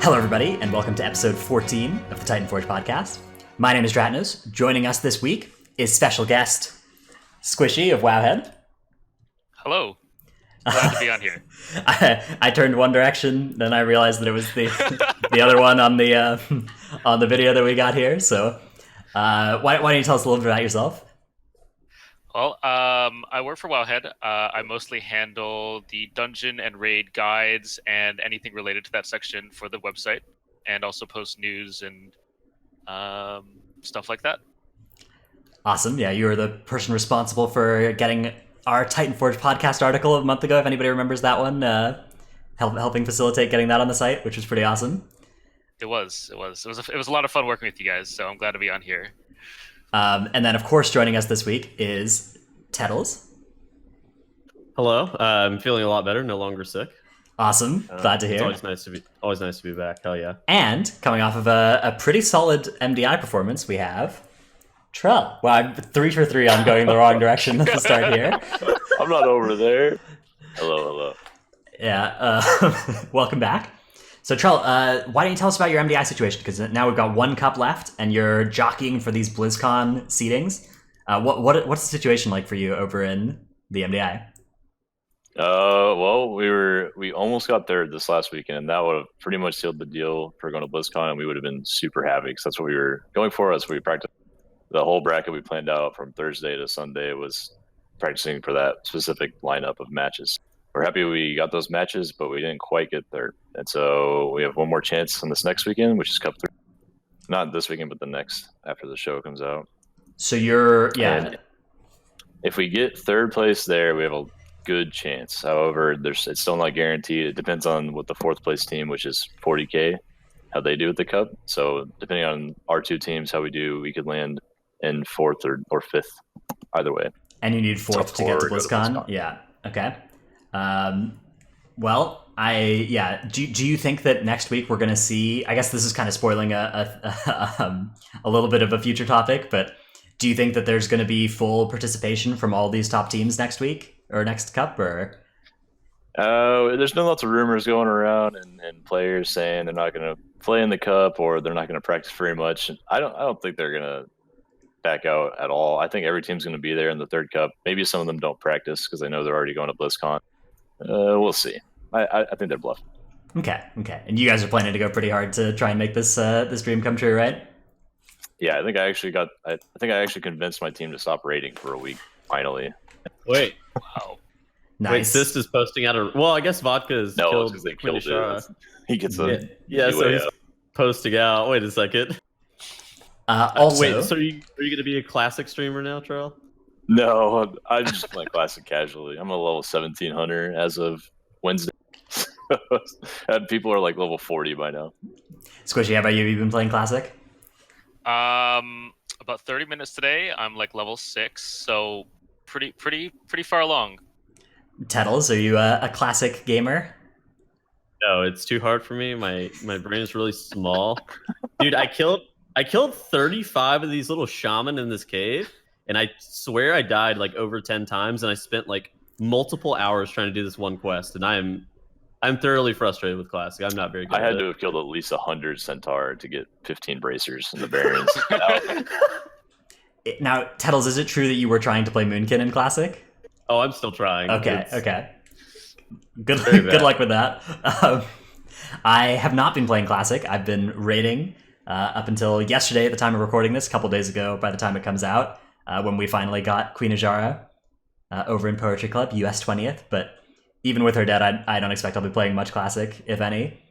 Hello, everybody, and welcome to episode 14 of the Titanforge podcast. My name is Dratnos. Joining us this week is special guest Squishei of Wowhead. Hello. Glad to be on here. I turned one direction, then I realized that it was the other one on the video that we got here. So, why don't you tell us a little bit about yourself? Well, I work for Wowhead. I mostly handle the dungeon and raid guides and anything related to that section for the website, and also post news and stuff like that. Awesome. Yeah, you were the person responsible for getting our Titanforge podcast article a month ago, if anybody remembers that one, helping facilitate getting that on the site, which was pretty awesome. It was a lot of fun working with you guys, so I'm glad to be on here. And then, of course, joining us this week is Tettles. Hello, I'm feeling a lot better. No longer sick. Awesome, glad to hear. It's always nice to be back. Hell yeah! And coming off of a pretty solid MDI performance, we have Trell. Well, I'm 3 for 3 on going the wrong direction at the start here. I'm not over there. Hello. Yeah, welcome back. So Trell, why don't you tell us about your MDI situation? Because now we've got one cup left, and you're jockeying for these BlizzCon seedings. What's the situation like for you over in the MDI? Well, we almost got third this last weekend, and that would have pretty much sealed the deal for going to BlizzCon, and we would have been super happy because that's what we were going for. That's what we practiced. The whole bracket we planned out from Thursday to Sunday was practicing for that specific lineup of matches. We're happy we got those matches, but we didn't quite get third. And so we have one more chance on this next weekend, which is Cup 3. Not this weekend, but the next after the show comes out. So you're, yeah. And if we get third place there, we have a good chance. However, it's still not guaranteed. It depends on what the fourth place team, which is 40K, how they do with the Cup. So depending on our two teams, how we do, we could land in fourth or fifth, either way. And you need fourth to get to BlizzCon? Yeah, okay. Well, do you think that next week we're going to see, I guess this is kind of spoiling a little bit of a future topic, but do you think that there's going to be full participation from all these top teams next week or next cup, or? There's been lots of rumors going around and players saying they're not going to play in the cup or they're not going to practice very much. I don't think they're going to back out at all. I think every team's going to be there in the third cup. Maybe some of them don't practice because they know they're already going to BlizzCon. We'll see. I think they're bluffing. Okay. And you guys are planning to go pretty hard to try and make this dream come true, right? Yeah, I think I actually convinced my team to stop raiding for a week. Finally. Wait. Wow. Nice. Wait, Sist is posting out well, I guess Vodka is killed because they killed it. He gets a yeah. So he's posting out. Wait a second. Also, wait. So are you going to be a classic streamer now, Trell? No, I'm just playing classic casually. I'm a level 17 hunter as of Wednesday. And people are like level 40 by now. Squishei, how about you? You've been playing classic? About 30 minutes today. I'm like level 6, so pretty far along. Tettles, are you a classic gamer? No, it's too hard for me. My brain is really small. Dude, I killed 35 of these little shaman in this cave, and I swear I died like over 10 times, and I spent like multiple hours trying to do this one quest, and I'm thoroughly frustrated with classic. I'm not very good. I had to have killed at least 100 centaur to get 15 bracers in the barons. Now, Tettles, is it true that you were trying to play Moonkin in classic? Oh, I'm still trying. Okay. Good luck with that. I have not been playing classic. I've been raiding up until yesterday at the time of recording this, a couple days ago by the time it comes out, when we finally got Queen Ajara over in Poetry Club, US 20th. But even with her dead, I don't expect I'll be playing much classic, if any.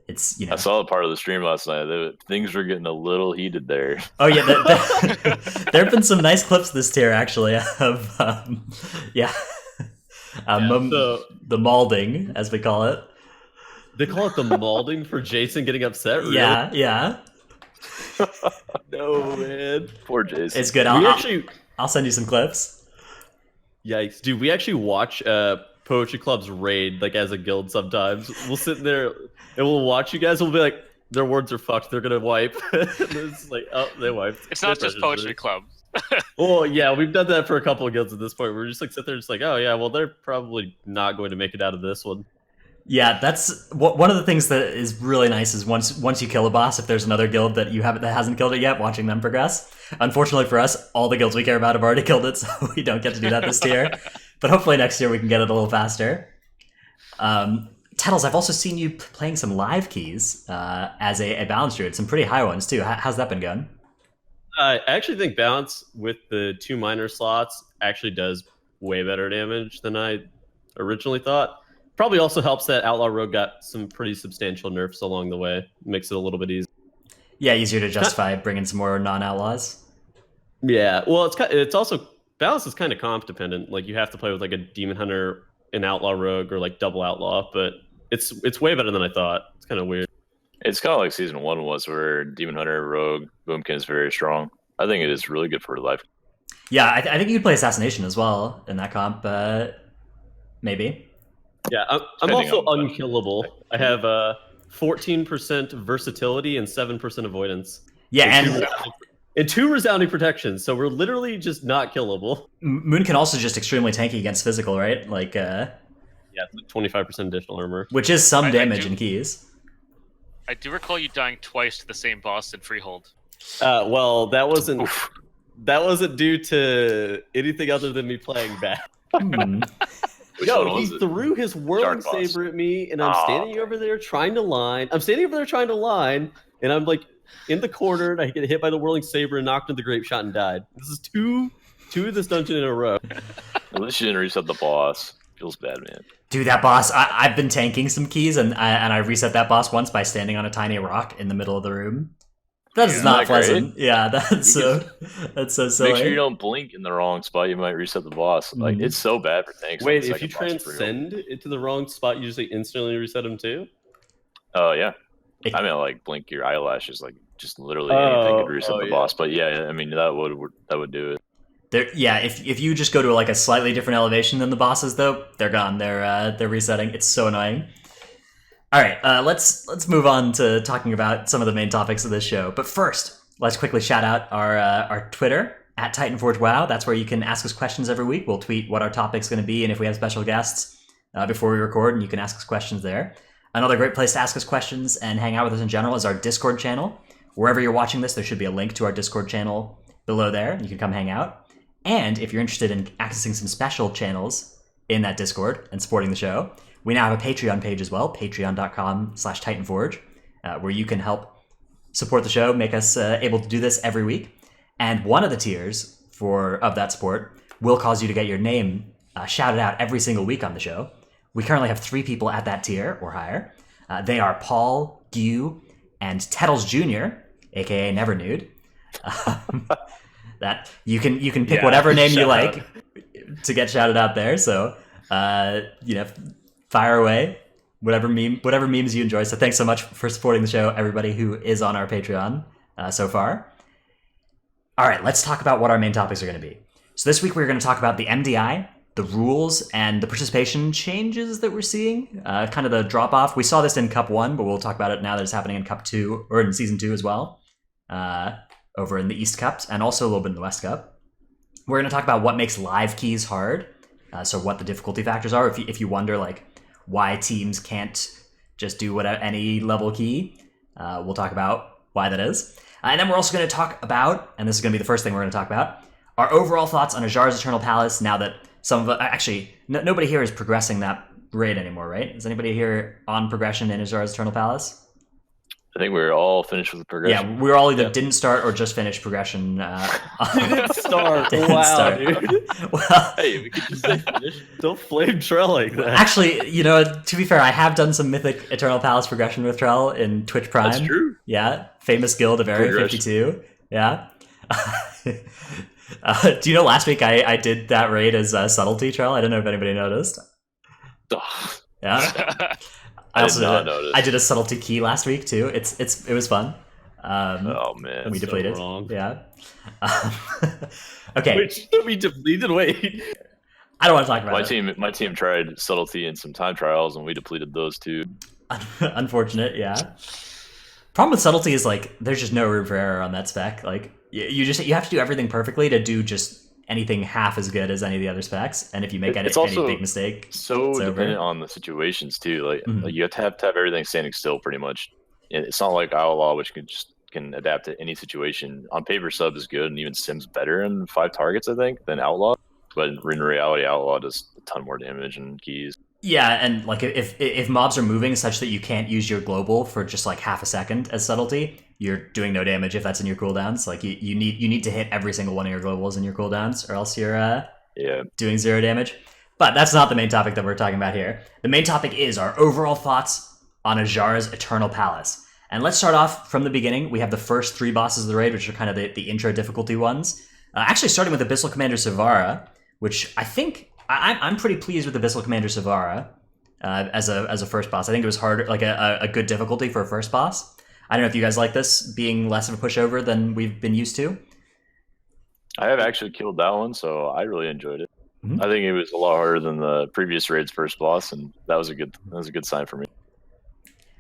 It's, I saw a part of the stream last night. Things were getting a little heated there. Oh yeah, there have been some nice clips this tier actually of the malding, as we call it. They call it the malding for Jason getting upset. Really? Yeah. No, man, poor Jason. It's good. I'll send you some clips. Yikes, dude! We actually watch Poetry Club's raid like as a guild sometimes. We'll sit there and we'll watch you guys. We'll be like, their words are fucked. They're gonna wipe. It's like, oh, they wiped. It's not just Poetry Club. Well, yeah, we've done that for a couple of guilds at this point. We're just like sit there, just like, oh yeah, well they're probably not going to make it out of this one. Yeah, that's one of the things that is really nice is once you kill a boss, if there's another guild that you haven't that hasn't killed it yet, watching them progress. Unfortunately for us, all the guilds we care about have already killed it, so we don't get to do that this tier. But hopefully next year we can get it a little faster. Tettles, I've also seen you playing some live keys as a balance druid, some pretty high ones too. How's that been going? I actually think balance with the 2 minor slots actually does way better damage than I originally thought. Probably also helps that Outlaw Rogue got some pretty substantial nerfs along the way. Makes it a little bit easier. Yeah, easier to justify bringing some more non-outlaws. Yeah, well, it's also balance is kind of comp dependent. Like you have to play with like a Demon Hunter, an Outlaw Rogue, or like double Outlaw. But it's way better than I thought. It's kind of weird. It's kind of like Season 1 was, where Demon Hunter, Rogue, Boomkin is very strong. I think it is really good for life. Yeah, I think you could play Assassination as well in that comp, maybe. Yeah, I'm also unkillable. I have 14% versatility and 7% avoidance. Yeah, and 2 resounding protections, so we're literally just not killable. Moon can also just extremely tanky against physical, right? Like, yeah, it's like 25% additional armor, which is some damage in keys. I do recall you dying twice to the same boss in Freehold. Well, that wasn't due to anything other than me playing bad. No, he threw his whirling saber at me, and I'm standing over there trying to line. And I'm like in the corner, and I get hit by the whirling saber and knocked into the grape shot and died. This is two of this dungeon in a row. At least you didn't reset the boss. Feels bad, man. Dude, that boss, I've been tanking some keys, and I reset that boss once by standing on a tiny rock in the middle of the room. That is not pleasant. Great? Yeah, that's so silly. Make sure you don't blink in the wrong spot. You might reset the boss. Like it's so bad for tanks. Wait, if you transcend it to the wrong spot, you just like instantly reset them too? Oh yeah. I mean, like blink your eyelashes, like just literally anything could reset the boss. But yeah, I mean that would do it. Yeah, if you just go to like a slightly different elevation than the bosses, though, they're gone. They're resetting. It's so annoying. All right, let's move on to talking about some of the main topics of this show. But first, let's quickly shout out our Twitter at TitanforgeWow. That's where you can ask us questions every week. We'll tweet what our topic's going to be and if we have special guests before we record, and you can ask us questions there. Another great place to ask us questions and hang out with us in general is our Discord channel. Wherever you're watching this, there should be a link to our Discord channel below there. You can come hang out. And if you're interested in accessing some special channels in that Discord and supporting the show, we now have a Patreon page as well, patreon.com/Titanforge, where you can help support the show, make us able to do this every week. And one of the tiers of that support will cause you to get your name shouted out every single week on the show. We currently have 3 people at that tier or higher. They are Paul, Gu, and Tettles Jr., aka Never Nude. That you can pick whatever name you like to get shouted out there. So fire away, whatever memes you enjoy. So thanks so much for supporting the show, everybody who is on our Patreon so far. All right, let's talk about what our main topics are going to be. So this week we're going to talk about the MDI, the rules, and the participation changes that we're seeing, kind of the drop-off. We saw this in Cup 1, but we'll talk about it now that it's happening in Cup 2, or in Season 2 as well, over in the East Cups, and also a little bit in the West Cup. We're going to talk about what makes live keys hard, so what the difficulty factors are, if you wonder, like, why teams can't just do any level key. We'll talk about why that is. And then we're also going to talk about, and this is going to be the first thing we're going to talk about, our overall thoughts on Ajar's Eternal Palace now that some of actually, nobody here is progressing that raid anymore, right? Is anybody here on progression in Ajar's Eternal Palace? I think we're all finished with the progression. Yeah, we're all either didn't dart or just finished progression. Didn't start. Dude. Well, hey, we could just say finish. Don't flame Trell like that. Actually, to be fair, I have done some Mythic Eternal Palace progression with Trell in Twitch Prime. That's true. Yeah, famous guild of Area 52. Yeah. Do you know last week I did that raid as Subtlety, Trell? I don't know if anybody noticed. Yeah. I did a Subtlety key last week too. It was fun. Oh man, we depleted. So wrong. Yeah. Okay. Which we depleted. Wait. I don't want to talk about it. My team tried Subtlety in some time trials, and we depleted those too. Unfortunate, yeah. Problem with Subtlety is like there's just no room for error on that spec. Like you have to do everything perfectly to do just anything half as good as any of the other specs. And if you make any big mistake, so it's dependent over. on the situations too. Like, Mhm. like you have to have everything standing still pretty much. It's not like Outlaw, which can adapt to any situation. On paper, sub is good, and even Sim's better in 5 targets, I think, than Outlaw. But in reality, Outlaw does a ton more damage and keys. Yeah, and like if mobs are moving such that you can't use your global for just like half a second as subtlety, you're doing no damage if that's in your cooldowns. Like you need to hit every single one of your globals in your cooldowns, or else you're doing 0 damage. But that's not the main topic that we're talking about here. The main topic is our overall thoughts on Ajara's Eternal Palace. And let's start off from the beginning. We have the first 3 bosses of the raid, which are kind of the intro difficulty ones. Actually, starting with Abyssal Commander Savara, which I think I'm pretty pleased with Abyssal Commander Savara as a first boss. I think it was hard, like a good difficulty for a first boss. I don't know if you guys like this being less of a pushover than we've been used to. I have actually killed that one, so I really enjoyed it. Mm-hmm. I think it was a lot harder than the previous raid's first boss, and that was a good sign for me.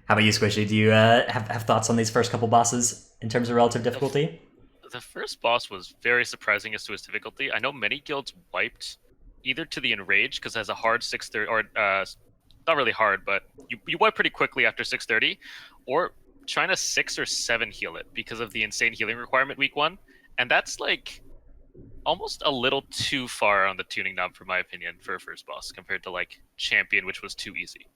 How about you, Squishei? Do you have thoughts on these first couple bosses in terms of relative difficulty? The first boss was very surprising as to its difficulty. I know many guilds wiped either to the Enrage because it has a hard 630, or not really hard, but you wipe pretty quickly after 630, or trying to 6 or 7 heal it because of the insane healing requirement week 1, and that's like almost a little too far on the tuning knob, for my opinion, for a first boss compared to like Champion, which was too easy.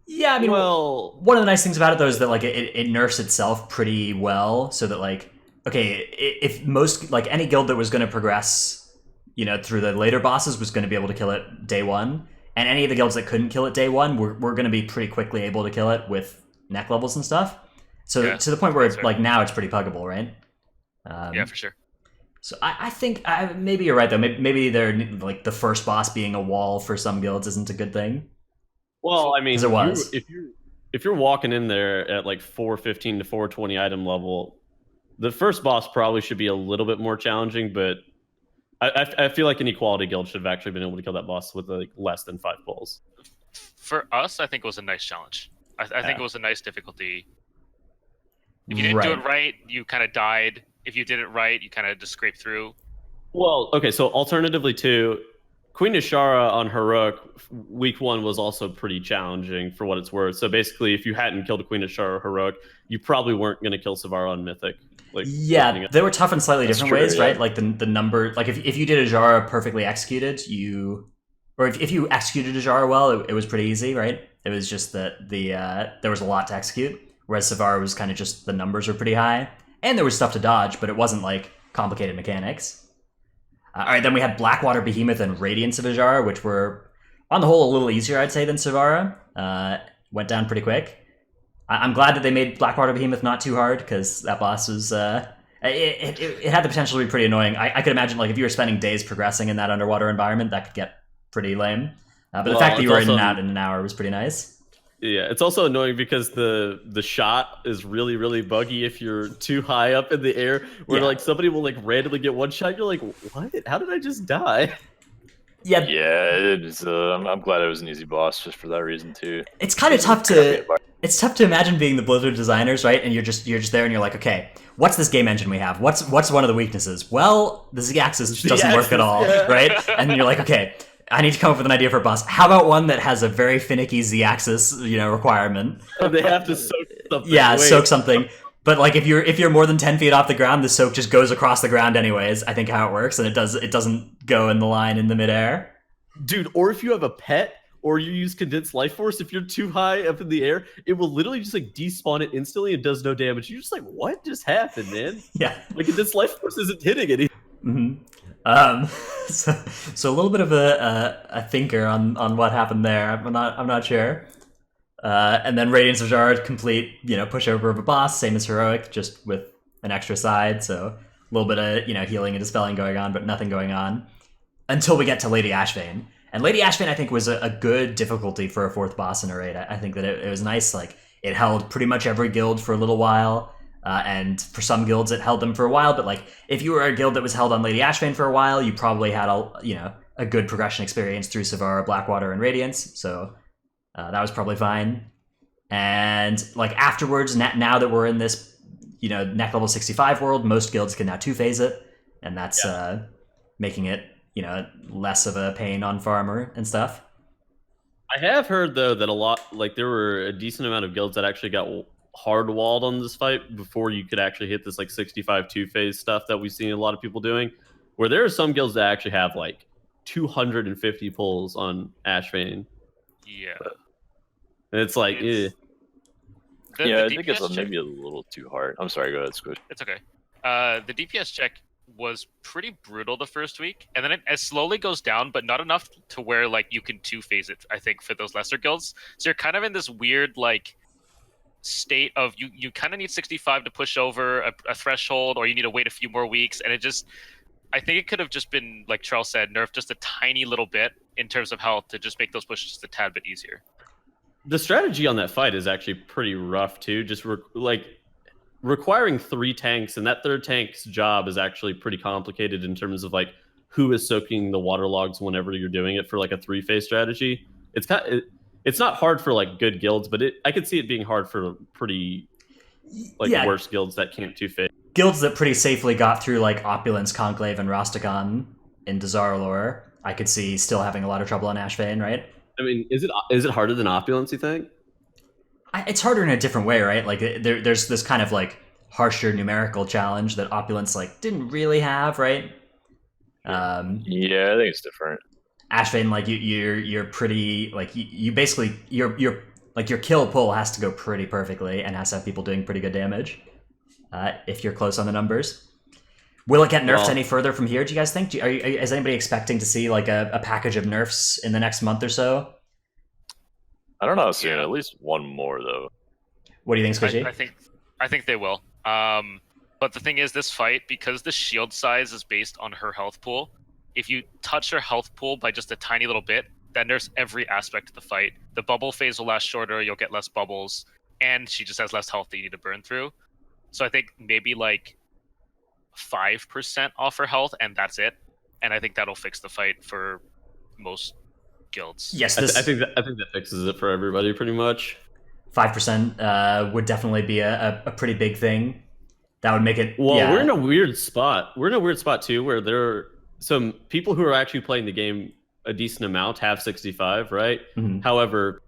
Yeah, I mean, well, one of the nice things about it though is that like it nerfs itself pretty well, so that like, okay, if most, like any guild that was going to progress, you know, through the later bosses was going to be able to kill it day 1, and any of the guilds that couldn't kill it day 1 were going to be pretty quickly able to kill it with neck levels and stuff. So yeah, to the point where it's, like now it's pretty puggable, right? Yeah, for sure. So I think maybe you're right though. Maybe they're like the first boss being a wall for some guilds isn't a good thing. Well, I mean, if you're walking in there at like 415 to 420 item level, the first boss probably should be a little bit more challenging. But I feel like an equality guild should have actually been able to kill that boss with like less than 5 pulls. For us, I think it was a nice challenge. I think it was a nice difficulty. If you didn't do it right, you kind of died. If you did it right, you kind of just scraped through. Well, okay, so alternatively too, Queen Ishara on Heroic week 1 was also pretty challenging for what it's worth. So basically, if you hadn't killed a Queen Ishara Heroic, you probably weren't going to kill Savara on Mythic. Like, yeah, they were tough in slightly different ways, right? Like the number, like if you did Ajara perfectly executed, or if you executed Ajara well, it was pretty easy, right? It was just that there was a lot to execute, whereas Savara was kind of just the numbers were pretty high, and there was stuff to dodge, but it wasn't like complicated mechanics. All right, then we had Blackwater Behemoth and Radiance of Ajara, which were, on the whole, a little easier, I'd say, than Savara. Went down pretty quick. I'm glad that they made Blackwater Behemoth not too hard, because that boss was... it had the potential to be pretty annoying. I could imagine, like, if you were spending days progressing in that underwater environment, that could get pretty lame. But the fact that you were in and out in an hour was pretty nice. Yeah, it's also annoying because the shot is really, really buggy if you're too high up in the air, where like somebody will like randomly get one shot. You're like, what? How did I just die? Yeah, it's, I'm glad it was an easy boss just for that reason too. It's kind of tough to imagine being the Blizzard designers, right? And you're just there, and you're like, okay, what's this game engine we have? What's one of the weaknesses? Well, the Z-axis just doesn't work at all, right? And you're like, okay, I need to come up with an idea for a boss. How about one that has a very finicky Z-axis, requirement? They have to soak something. Yeah, soak something. But like if you're more than 10 feet off the ground, the soak just goes across the ground anyways. I think how it works, and it doesn't go in the line in the midair. Dude, or if you have a pet or you use condensed life force, if you're too high up in the air, it will literally just like despawn it instantly and does no damage. You're just like, what just happened, man? Yeah, like condensed life force isn't hitting anything. Mm-hmm. So a little bit of a thinker on what happened there. I'm not sure. And then Radiance of Ajara, complete pushover of a boss, same as Heroic, just with an extra side. So a little bit of healing and dispelling going on, but nothing going on until we get to Lady Ashvane. And Lady Ashvane, I think, was a good difficulty for a 4th boss in a raid. I think that it was nice. Like it held pretty much every guild for a little while. And for some guilds, it held them for a while. But like, if you were a guild that was held on Lady Ashvane for a while, you probably had a good progression experience through Savara, Blackwater, and Radiance. So that was probably fine. And like afterwards, now that we're in this neck level 65 world, most guilds can now 2-phase it, and that's making it, less of a pain on farmer and stuff. I have heard though that there were a decent amount of guilds that actually got hard walled on this fight before you could actually hit this like 65 2-phase stuff that we've seen a lot of people doing, where there are some guilds that actually have like 250 pulls on Ashvane. Yeah. And it's like, The I DPS think it's check- maybe a little too hard. I'm sorry, go ahead, Squish. It's okay. The DPS check was pretty brutal the first week, and then it slowly goes down, but not enough to where like you can 2-phase it, I think, for those lesser guilds. So you're kind of in this weird like state of you kind of need 65 to push over a threshold, or you need to wait a few more weeks, and I think it could have just been, like Trell said, nerfed just a tiny little bit in terms of health to just make those pushes just a tad bit easier. the strategy on that fight is actually pretty rough too. Just requiring 3 tanks, and that third tank's job is actually pretty complicated in terms of like who is soaking the water logs whenever you're doing it for like a 3-phase strategy. It's not hard for like good guilds, but I could see it being hard for pretty worse guilds that can't 2-phase. Guilds that pretty safely got through like Opulence, Conclave, and Rastakhan into Zarlor, I could see still having a lot of trouble on Ashvane, right? I mean, is it harder than Opulence, you think? It's harder in a different way, right? Like there's this kind of like harsher numerical challenge that Opulence like didn't really have, right? Yeah, I think it's different. Ashvane, like you're pretty like you basically your kill pull has to go pretty perfectly and has to have people doing pretty good damage if you're close on the numbers. Will it get nerfed any further from here? Do you guys think? Is anybody expecting to see like a package of nerfs in the next month or so? I don't know, seeing at least one more though. What do you think, Squishy? I think they will. But the thing is, this fight, because the shield size is based on her health pool, if you touch her health pool by just a tiny little bit, that nerfs every aspect of the fight. The bubble phase will last shorter, you'll get less bubbles, and she just has less health that you need to burn through. So I think maybe like 5% off her health, and that's it. And I think that'll fix the fight for most guilds. Yes, I think that fixes it for everybody pretty much. 5% would definitely be a pretty big thing. That would make it. Well, yeah. we're in a weird spot. We're in a weird spot too, where there are some people who are actually playing the game a decent amount have 65, right? Mhm. However,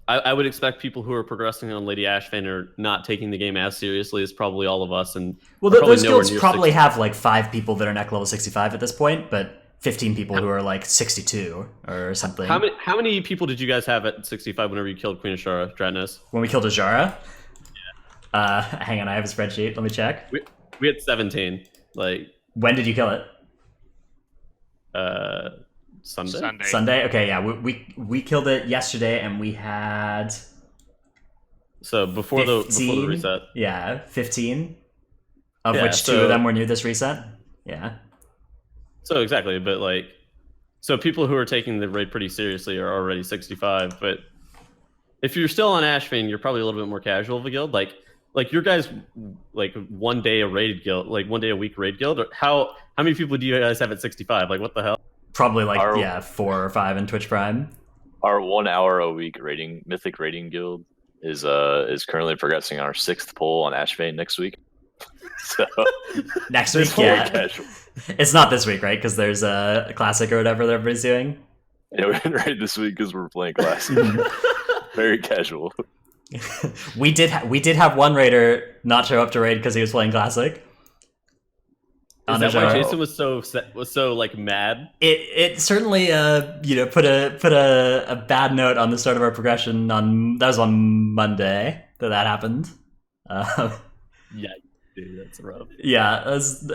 I would expect people who are progressing on Lady Ashvane are not taking the game as seriously as probably all of us. And Well, are probably those nowhere guilds near probably 60. have like 5 people that are neck level 65 at this point, but 15 people who are like 62 or something. How many people did you guys have at 65 whenever you killed Queen Ashara, Dratnus? When we killed Ajara? Hang on, I have a spreadsheet. Let me check. We had 17. Like, When did you kill it? Sunday. Sunday? Okay, yeah. We killed it yesterday, and we had So before the reset. Yeah, 15. Of Yeah, which 2 of them were new this reset. Yeah. So exactly, but like, so people who are taking the raid pretty seriously are already 65. But if you're still on Ashvane, you're probably a little bit more casual of a guild. Like your guys, like 1 day a raid guild, like 1 day a week raid guild. How many people do you guys have at 65? Like what the hell? Probably like 4 or 5 in Twitch Prime. Our 1 hour a week mythic rating guild is currently progressing on our 6th poll on Ashvane next week. So Next week, very yeah. casual. It's not this week, right? Because there's a classic or whatever that everybody's doing. Yeah, we didn't raid this week because we're playing classic. Very casual. We did have one raider not show up to raid because he was playing classic. Is that why Jason was so like mad? It certainly put a bad note on the start of our progression. That was on Monday that happened. Yeah, dude, that's rough. Yeah, it was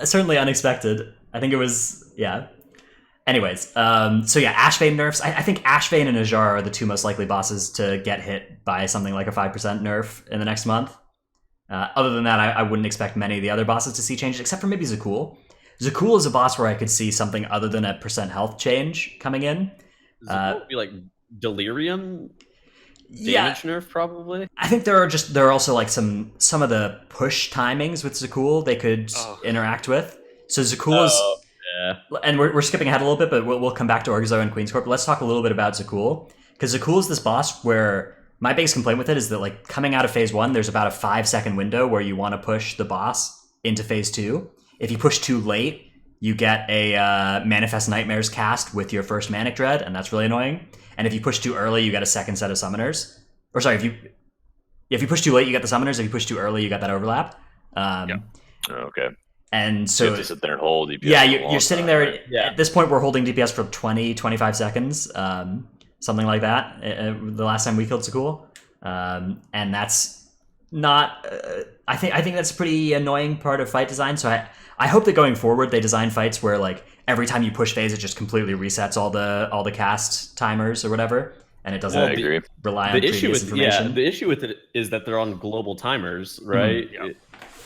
certainly unexpected. I think it was Anyways, so yeah, Ashvane nerfs. I think Ashvane and Ajar are the 2 most likely bosses to get hit by something like a 5% nerf in the next month. Other than that, I wouldn't expect many of the other bosses to see changes, except for maybe Zakul. Zakul is a boss where I could see something other than a % health change coming in. Zakul would be like Delirium damage nerf, probably. I think there are also like some of the push timings with Zakul they could interact with. So Zakul is... Yeah. And we're skipping ahead a little bit, but we'll come back to Orgzo and Queen's Corp. Let's talk a little bit about Zakul. Because Zakul is this boss where my biggest complaint with it is that like coming out of phase 1, there's about a 5-second window where you want to push the boss into phase 2. If you push too late, you get a Manifest Nightmares cast with your first Manic Dread, and that's really annoying. And if you push too early, you get a second set of Summoners. Or sorry, if you push too late, you get the Summoners. If you push too early, you get that overlap. Okay. And So so you have to sit there and hold DPS. yeah, for a long you're sitting time, there. right? At this point, we're holding DPS for 20, 25 seconds, something like that. The last time we killed Zakul, and that's not. I think that's a pretty annoying part of fight design. So I hope that going forward they design fights where like every time you push phase, it just completely resets all the cast timers or whatever, and it doesn't I agree. rely on previous information. the issue with it is that they're on global timers, right? Yeah.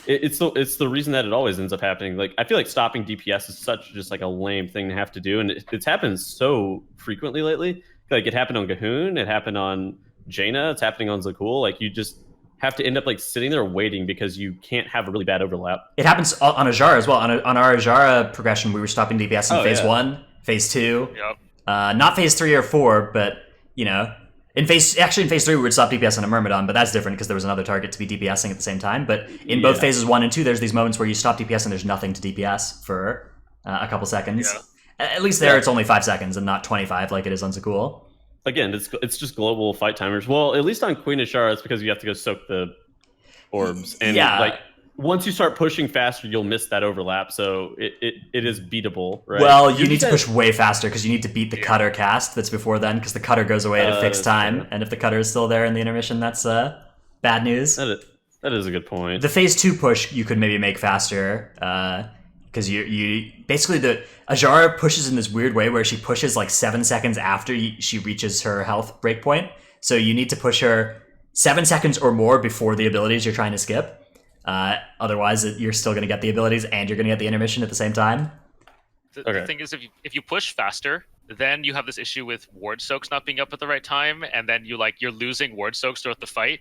It's the reason that it always ends up happening. Like I feel like stopping DPS is such just like a lame thing to have to do, and it's happened so frequently lately. Like it happened on Gahoon, it happened on Jaina, it's happening on Zakul. Like you just have to end up like sitting there waiting because you can't have a really bad overlap. It happens on Ajara as well. On our Ajara progression, we were stopping DPS in phase 1, phase 2, Yep. not phase 3 or 4, but you know. In phase 3, we would stop DPS on a Myrmidon, but that's different because there was another target to be DPSing at the same time. But in both phases 1 and 2, there's these moments where you stop DPS and there's nothing to DPS for a couple seconds. Yeah. At least there, it's only 5 seconds and not 25 like it is on Zakul. Again, it's just global fight timers. Well, at least on Queen Ashara, it's because you have to go soak the orbs, and like once you start pushing faster, you'll miss that overlap. So it is beatable, right? Well, you need to push way faster because you need to beat the cutter cast that's before then, because the cutter goes away at a fixed time, true. and if the cutter is still there in the intermission, that's bad news. That is a good point. The phase 2 push you could maybe make faster, because you basically the Ajara pushes in this weird way where she pushes like 7 seconds after she reaches her health breakpoint. So you need to push her 7 seconds or more before the abilities you're trying to skip. Otherwise, you're still going to get the abilities and you're going to get the intermission at the same time. The thing is, if you push faster, then you have this issue with ward soaks not being up at the right time, and then you're losing ward soaks throughout the fight.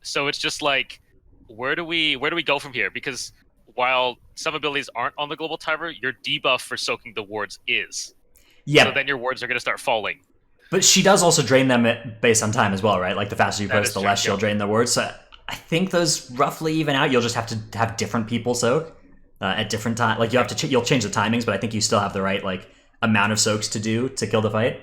So it's just like, where do we go from here? Because while some abilities aren't on the global timer, your debuff for soaking the wards is. Yeah. So then your wards are going to start falling. But she does also drain them based on time as well, right? Like the faster you push, the less she'll drain the wards. So I think those roughly even out. You'll just have to have different people soak at different times. Like you have to you'll change the timings, but I think you still have the right like amount of soaks to do to kill the fight.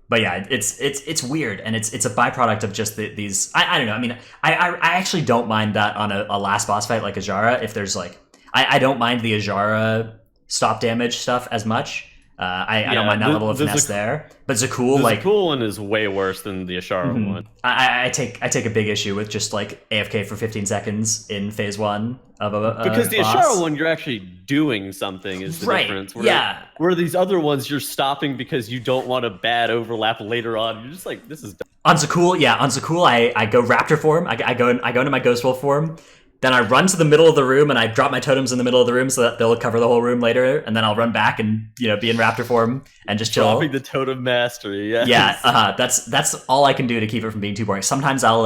But yeah, it's weird, and it's a byproduct of just these. I don't know. I mean, I actually don't mind that on a last boss fight like Ajara. If there's like, I don't mind the Ajara stop damage stuff as much. I don't mind that level of finesse there. But Zakul, the Zakul one is way worse than the Ashara one. I take a big issue with just like AFK for 15 seconds in phase 1 of a because the boss. Ashara one, you're actually doing something is the difference. Where these other ones, you're stopping because you don't want a bad overlap later on. You're just like, this is dumb. On Zakul, I go Raptor form. I go into my Ghost Wolf form. Then I run to the middle of the room and I drop my totems in the middle of the room so that they'll cover the whole room later. And then I'll run back and be in Raptor form and just chill. Dropping the totem mastery, yes. Yeah. That's all I can do to keep it from being too boring. Sometimes I'll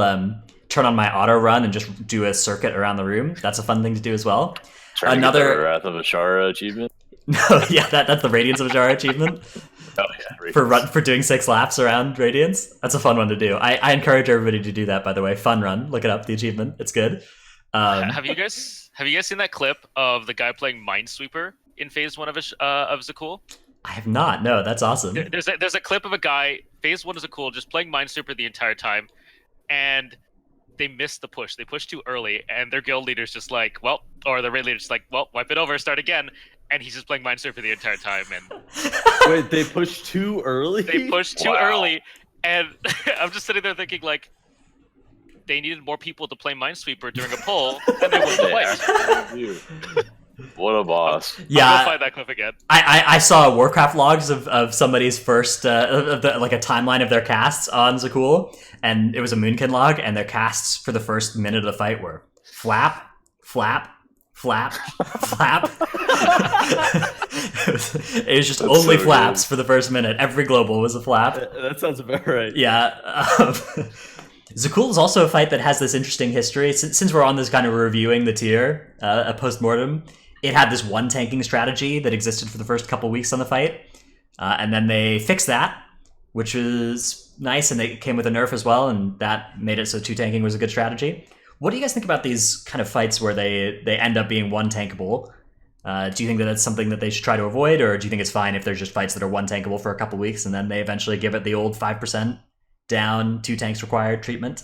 turn on my auto run and just do a circuit around the room. That's a fun thing to do as well. Another Wrath of Ashara achievement. No, yeah, that's the Radiance of Ajara achievement. Oh yeah, for doing 6 laps around Radiance. That's a fun one to do. I encourage everybody to do that. By the way, fun run. Look it up. The achievement. It's good. Have you guys seen that clip of the guy playing Minesweeper in phase 1 of Zakul? I have not. No, that's awesome. There's a clip of a guy phase 1 of Zakul just playing Minesweeper the entire time, and they missed the push. They pushed too early, and their guild leader's just like, or the raid leader's just like, wipe it over, start again. And he's just playing Minesweeper the entire time. And wait, they pushed too early? They pushed too early, and I'm just sitting there thinking like, they needed more people to play Minesweeper during a poll, and they wouldn't play. What a boss! Yeah, I'll go find that clip again. I saw Warcraft logs of somebody's first like a timeline of their casts on Zakul, and it was a Moonkin log, and their casts for the first minute of the fight were flap, flap, flap, flap. It was just only so flaps for the first minute. Every global was a flap. That sounds about right. Yeah. Zakul is also a fight that has this interesting history. Since we're on this kind of reviewing the tier, a post-mortem, it had this one tanking strategy that existed for the first couple weeks on the fight. And then they fixed that, which was nice, and they came with a nerf as well, and that made it so 2 tanking was a good strategy. What do you guys think about these kind of fights where they end up being 1 tankable? Do you think that that's something that they should try to avoid, or do you think it's fine if there's just fights that are one tankable for a couple weeks and then they eventually give it the old 5% down, 2 tanks required treatment?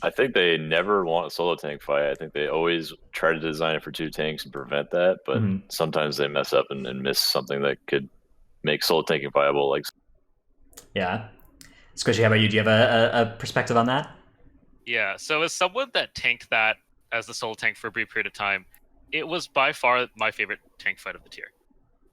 I think they never want a solo tank fight. I think they always try to design it for 2 tanks and prevent that, but sometimes they mess up and miss something that could make solo tanking viable. Like, yeah. Squishy, how about you? Do you have a perspective on that? Yeah, so as someone that tanked that as the solo tank for a brief period of time, it was by far my favorite tank fight of the tier.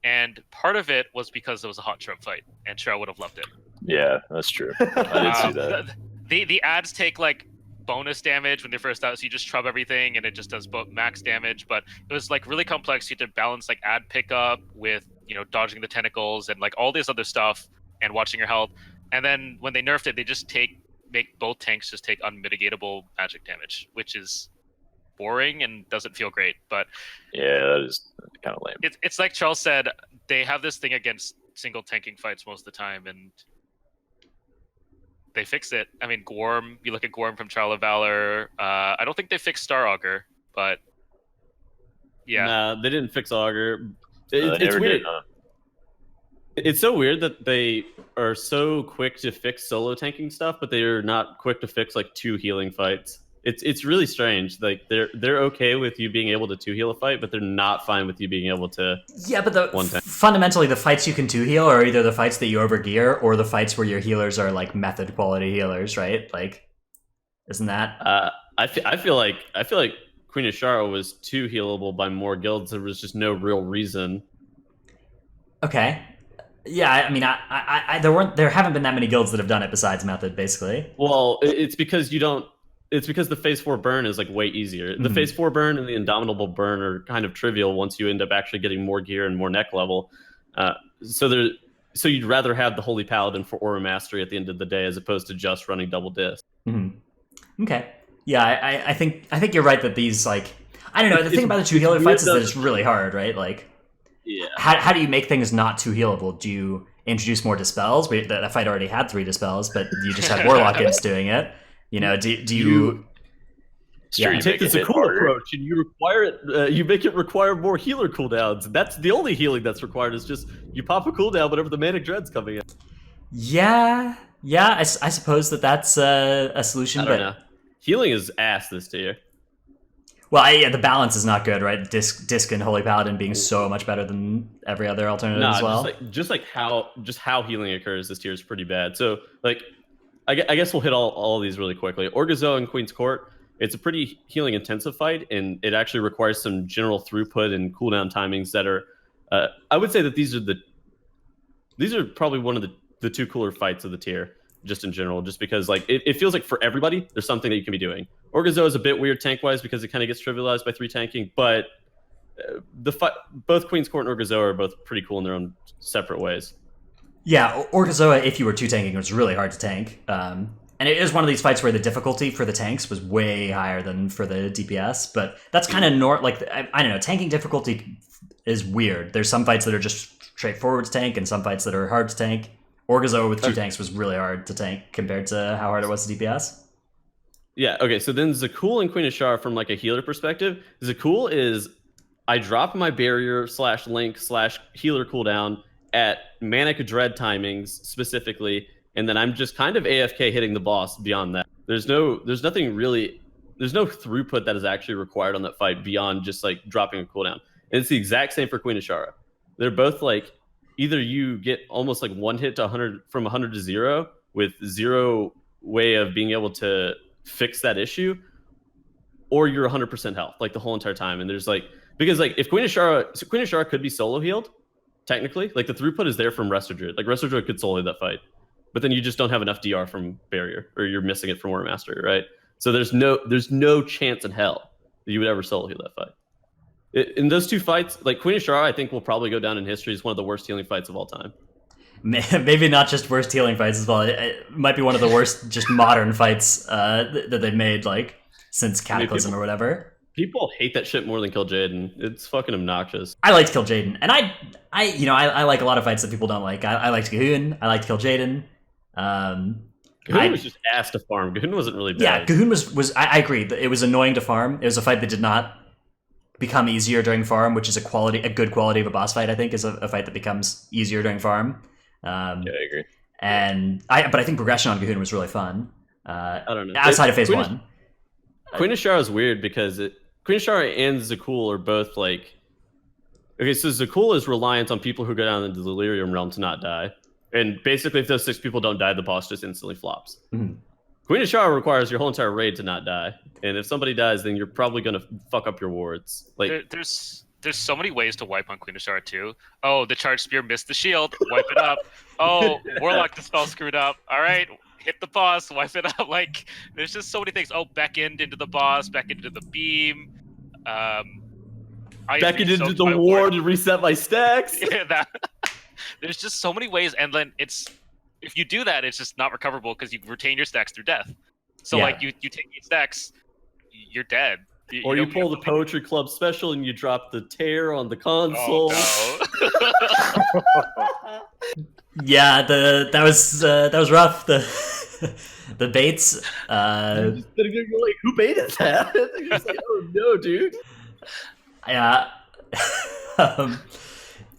And part of it was because it was a hot Trell fight, and Trell would have loved it. yeah, that's true. I did see that. The ads take like bonus damage when they're first out, so you just trub everything and it just does max damage, but it was like really complex. You had to balance like ad pickup with, you know, dodging the tentacles and like all this other stuff and watching your health. And then when they nerfed it, they just make both tanks just take unmitigatable magic damage, which is boring and doesn't feel great. But yeah, that is kind of lame. It's like Charles said, they have this thing against single tanking fights most of the time, and they fix it. I mean, Gorm, you look at Gorm from Trial of Valor. I don't think they fixed Star Augur, but yeah. Nah, they didn't fix Augur. They It's never weird. did, huh? It's so weird that they are so quick to fix solo tanking stuff, but they are not quick to fix like 2 healing fights. It's really strange. Like they're okay with you being able to 2 heal a fight, but they're not fine with you being able to. Yeah, but fundamentally, the fights you can 2 heal are either the fights that you overgear or the fights where your healers are like method quality healers, right? Like, isn't that? I feel like Queen Ashara was 2 healable by more guilds. There was just no real reason. Okay. Yeah, I mean, there haven't been that many guilds that have done it besides method, basically. Well, it's because you don't. It's because the phase 4 burn is like way easier. The phase 4 burn and the indomitable burn are kind of trivial once you end up actually getting more gear and more neck level. So you'd rather have the Holy Paladin for Aura Mastery at the end of the day as opposed to just running double disc. Okay. Yeah, I think you're right that these, like, I don't know, the thing about the 2 healer fights is that it's really hard, right? Like, yeah. How do you make things not 2 healable? Do you introduce more dispels? That fight already had 3 dispels, but you just had Warlock imps doing it. You know, do you you take the cool approach and you require it. You make it require more healer cooldowns. That's the only healing that's required. Is just you pop a cooldown whenever the Manic Dread's coming in. Yeah. I suppose that's a solution. I don't know. Healing is ass this tier. Well, yeah, the balance is not good, right? Disc and Holy Paladin being so much better than every other alternative as well. Just how healing occurs this tier is pretty bad. So like, I guess we'll hit all of these really quickly. Orgazoa and Queen's Court. It's a pretty healing intensive fight, and it actually requires some general throughput and cooldown timings that are. I would say that these are probably one of the 2 cooler fights of the tier, just in general, just because like it feels like for everybody there's something that you can be doing. Orgazoa is a bit weird tank wise because it kind of gets trivialized by 3 tanking, but both Queen's Court and Orgazoa are both pretty cool in their own separate ways. Yeah, Orgazoa, if you were 2 tanking, was really hard to tank. And it is one of these fights where the difficulty for the tanks was way higher than for the DPS, but that's kind of I don't know, tanking difficulty is weird. There's some fights that are just straightforward to tank and some fights that are hard to tank. Orgazoa with 2 tanks was really hard to tank compared to how hard it was to DPS. Yeah, okay, so then Zakul and Queen Ashara from like a healer perspective, Zakul is I drop my barrier /link /healer cooldown at Manic Dread timings specifically, and then I'm just kind of AFK hitting the boss beyond that. There's no throughput that is actually required on that fight beyond just like dropping a cooldown. And it's the exact same for Queen Ashara. They're both like either you get almost like 1 hit to 100 from 100 to 0 with 0 way of being able to fix that issue, or you're 100% health like the whole entire time. And there's like, because like if Queen Ashara could be solo healed, technically, like the throughput is there from Resto Druid. Like Resto Druid could solo heal that fight, but then you just don't have enough DR from barrier, or you're missing it from War Mastery, right? So there's no chance in hell that you would ever solo heal that fight. In those 2 fights, like Queen Ashara, I think will probably go down in history as one of the worst healing fights of all time. Maybe not just worst healing fights as well. It might be one of the worst just modern fights that they've made, like since Cataclysm or whatever. People hate that shit more than Kill Jaden. It's fucking obnoxious. I liked Kill Jaden, and I like a lot of fights that people don't like. I liked Gahun. I liked Kill Jaden. Gahun was just ass to farm. Gahun wasn't really bad. Yeah, Gahun was. I agree. It was annoying to farm. It was a fight that did not become easier during farm, which is a good quality of a boss fight. I think is a fight that becomes easier during farm. Yeah, I agree. But I think progression on Gahun was really fun. I don't know. Outside of phase 1. Queen of Shara is weird because Queen of Shara and Zakul are both like. Okay, so Zakul is reliant on people who go down into the Delirium realm to not die. And basically, if those 6 people don't die, the boss just instantly flops. Mm-hmm. Queen of Shara requires your whole entire raid to not die. And if somebody dies, then you're probably going to fuck up your wards. Like, There's so many ways to wipe on Queen of Shara too. Oh, the charge spear missed the shield. Wipe it up. Oh, Warlock dispel screwed up. All right, hit the boss. Wipe it up. Like, there's just so many things. Oh, back end into the boss. Back into the beam. back into the ward to reset my stacks. Yeah, there's just so many ways, and then if you do that, it's just not recoverable because you retain your stacks through death. So like you take 8 stacks, you're dead. Or you pull the Poetry Club special and you drop the tear on the console. Oh, no. Yeah, that was rough. The baits. You're like, who baited that? You're just like, oh no, dude. Yeah.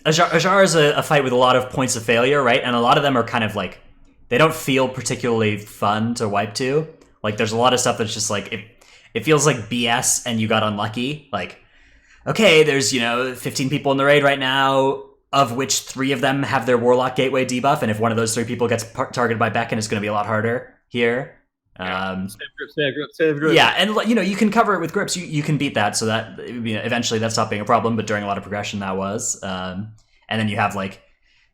Ajar is a fight with a lot of points of failure, right? And a lot of them are kind of like, they don't feel particularly fun to wipe to. Like, there's a lot of stuff that's just like, it feels like BS and you got unlucky. Like, okay, there's, 15 people in the raid right now, of which 3 of them have their Warlock Gateway debuff, and if one of those 3 people gets targeted by Beacon, it's going to be a lot harder here. Save grip. Yeah, and you can cover it with grips. You can beat that, so that eventually that stopped being a problem. But during a lot of progression, that was. And then you have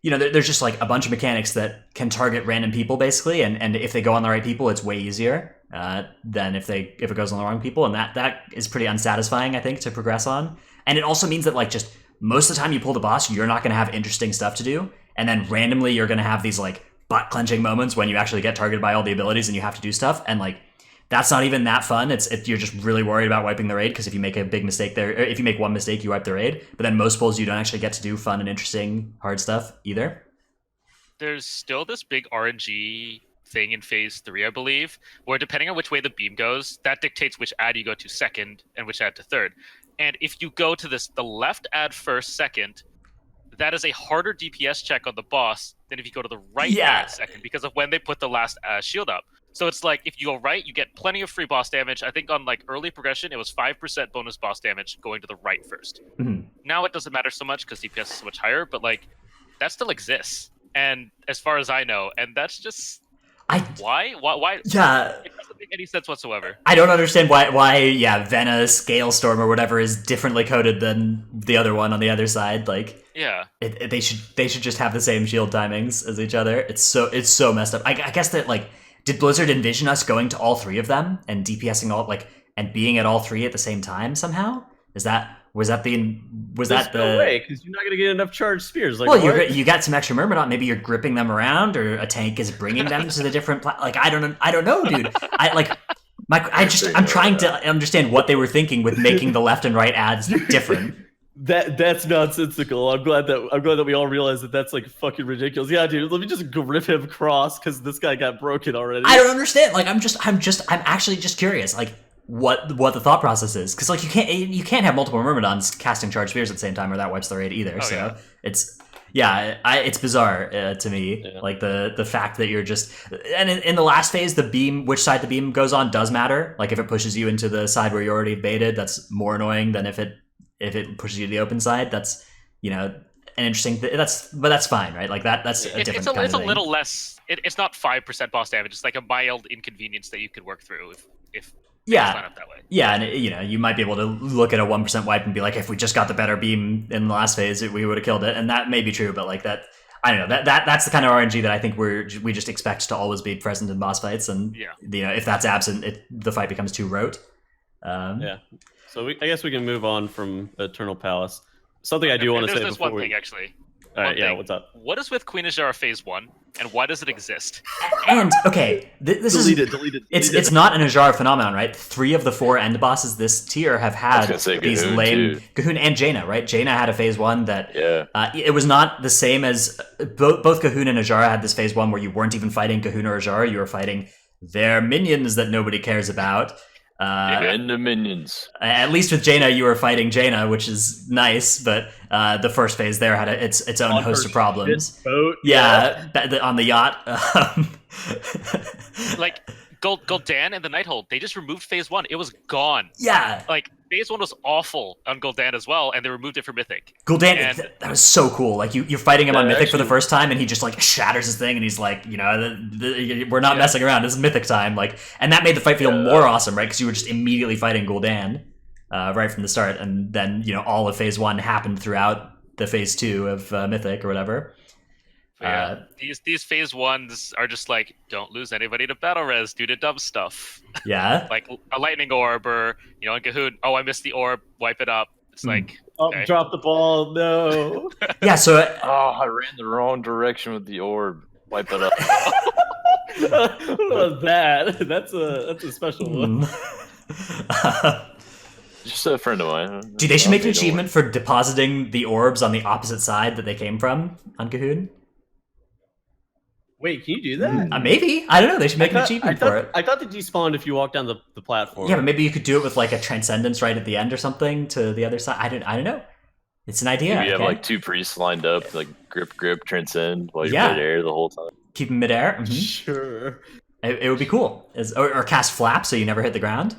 there's just like a bunch of mechanics that can target random people basically, and if they go on the right people, it's way easier than if it goes on the wrong people, and that is pretty unsatisfying, I think, to progress on. And it also means that just most of the time you pull the boss, you're not going to have interesting stuff to do, and then randomly you're going to have these butt clenching moments when you actually get targeted by all the abilities and you have to do stuff, and that's not even that fun. You're just really worried about wiping the raid, because if you make a big mistake there, or if you make one mistake, you wipe the raid. But then most pulls you don't actually get to do fun and interesting hard stuff either. There's still this big RNG thing in phase 3, I believe, where depending on which way the beam goes, that dictates which ad you go to second and which ad to third. And if you go to the left ad first, second, that is a harder DPS check on the boss than if you go to the right ad second, because of when they put the last shield up. So it's like, if you go right, you get plenty of free boss damage. I think on early progression, it was 5% bonus boss damage going to the right first. Mm-hmm. Now it doesn't matter so much because DPS is so much higher, but that still exists. And as far as I know, and that's just why? Yeah, it doesn't make any sense whatsoever. I don't understand why Vena Scalestorm or whatever is differently coded than the other one on the other side. Yeah, they should just have the same shield timings as each other. It's so messed up. I guess that did Blizzard envision us going to all 3 of them and DPSing all and being at all 3 at the same time somehow? Was that no way, because you're not gonna get enough charged spears. You got some extra Myrmidon. Maybe you're gripping them around, or a tank is bringing them to the different. I don't know, dude. I'm trying to understand what they were thinking with making the left and right ads different. That's nonsensical. I'm glad that we all realize that that's fucking ridiculous. Yeah, dude, let me just grip him cross because this guy got broken already. I don't understand. I'm actually just curious. What the thought process is, because you can't have multiple Myrmidons casting charge spears at the same time, or that wipes the raid either. It's bizarre to me. Yeah. The fact that you're just, and in the last phase, the beam, which side the beam goes on does matter. If it pushes you into the side where you're already baited, that's more annoying than if it pushes you to the open side. That's an interesting but that's fine, right? That's a different kind of it's a thing. Little less. It's not 5% boss damage. It's a mild inconvenience that you could work through if yeah, that way. Yeah, and you might be able to look at a 1% wipe and be like, if we just got the better beam in the last phase, we would have killed it, and that may be true. But that, I don't know, that's the kind of RNG that I think we just expect to always be present in boss fights, and if that's absent, the fight becomes too rote. So I guess we can move on from Eternal Palace. Something I do want to say there's before one thing actually. All right, yeah, what's up? What is with Queen Azura phase 1, and why does it exist? And okay, this delete is it. It's not an Azura phenomenon, right? 3 of the 4 end bosses this tier have had these lame Gahun and Jaina, right? Jaina had a phase 1 that it was not the same as both Gahun and Azura had this phase 1 where you weren't even fighting Gahun or Azura, you were fighting their minions that nobody cares about. And the minions. At least with Jaina, you were fighting Jaina, which is nice, but the first phase there had its own On host her of problems. Boat. Yeah, on the yacht. Like Gul'dan and the Nighthold, they just removed phase 1. It was gone. Yeah, Like phase 1 was awful on Gul'dan as well, and they removed it for Mythic. Gul'dan, And- that was so cool. Like you're fighting him on Yeah, Mythic for the actually- first time, and he just like shatters his thing, and he's like, we're not messing around. This is Mythic time. Like, and that made the fight feel more awesome, right? Because you were just immediately fighting Gul'dan right from the start, and then all of phase 1 happened throughout the phase 2 of Mythic or whatever. Yeah, these phase 1s are just like, don't lose anybody to battle res due to dumb stuff. Yeah. Like a lightning orb, or in Cahoon, oh, I missed the orb, wipe it up. It's like, okay. Drop the ball. No. Yeah, so Oh, I ran the wrong direction with the orb. Wipe it up. What was that? That's a special one. Just a friend of mine. Dude, they should make an Made a achievement for depositing the orbs on the opposite side that they came from on Cahoon. Wait, can you do that? Maybe. I don't know. They should make an achievement for it. I thought they despawned if you walk down the platform. Yeah, but maybe you could do it with like a transcendence right at the end or something to the other side. I don't know. It's an idea. Maybe you have okay? like 2 priests lined up, like grip, transcend while you're Yeah. midair the whole time. Keep them midair. Mhm. Sure. It would be cool. Or cast flap so you never hit the ground.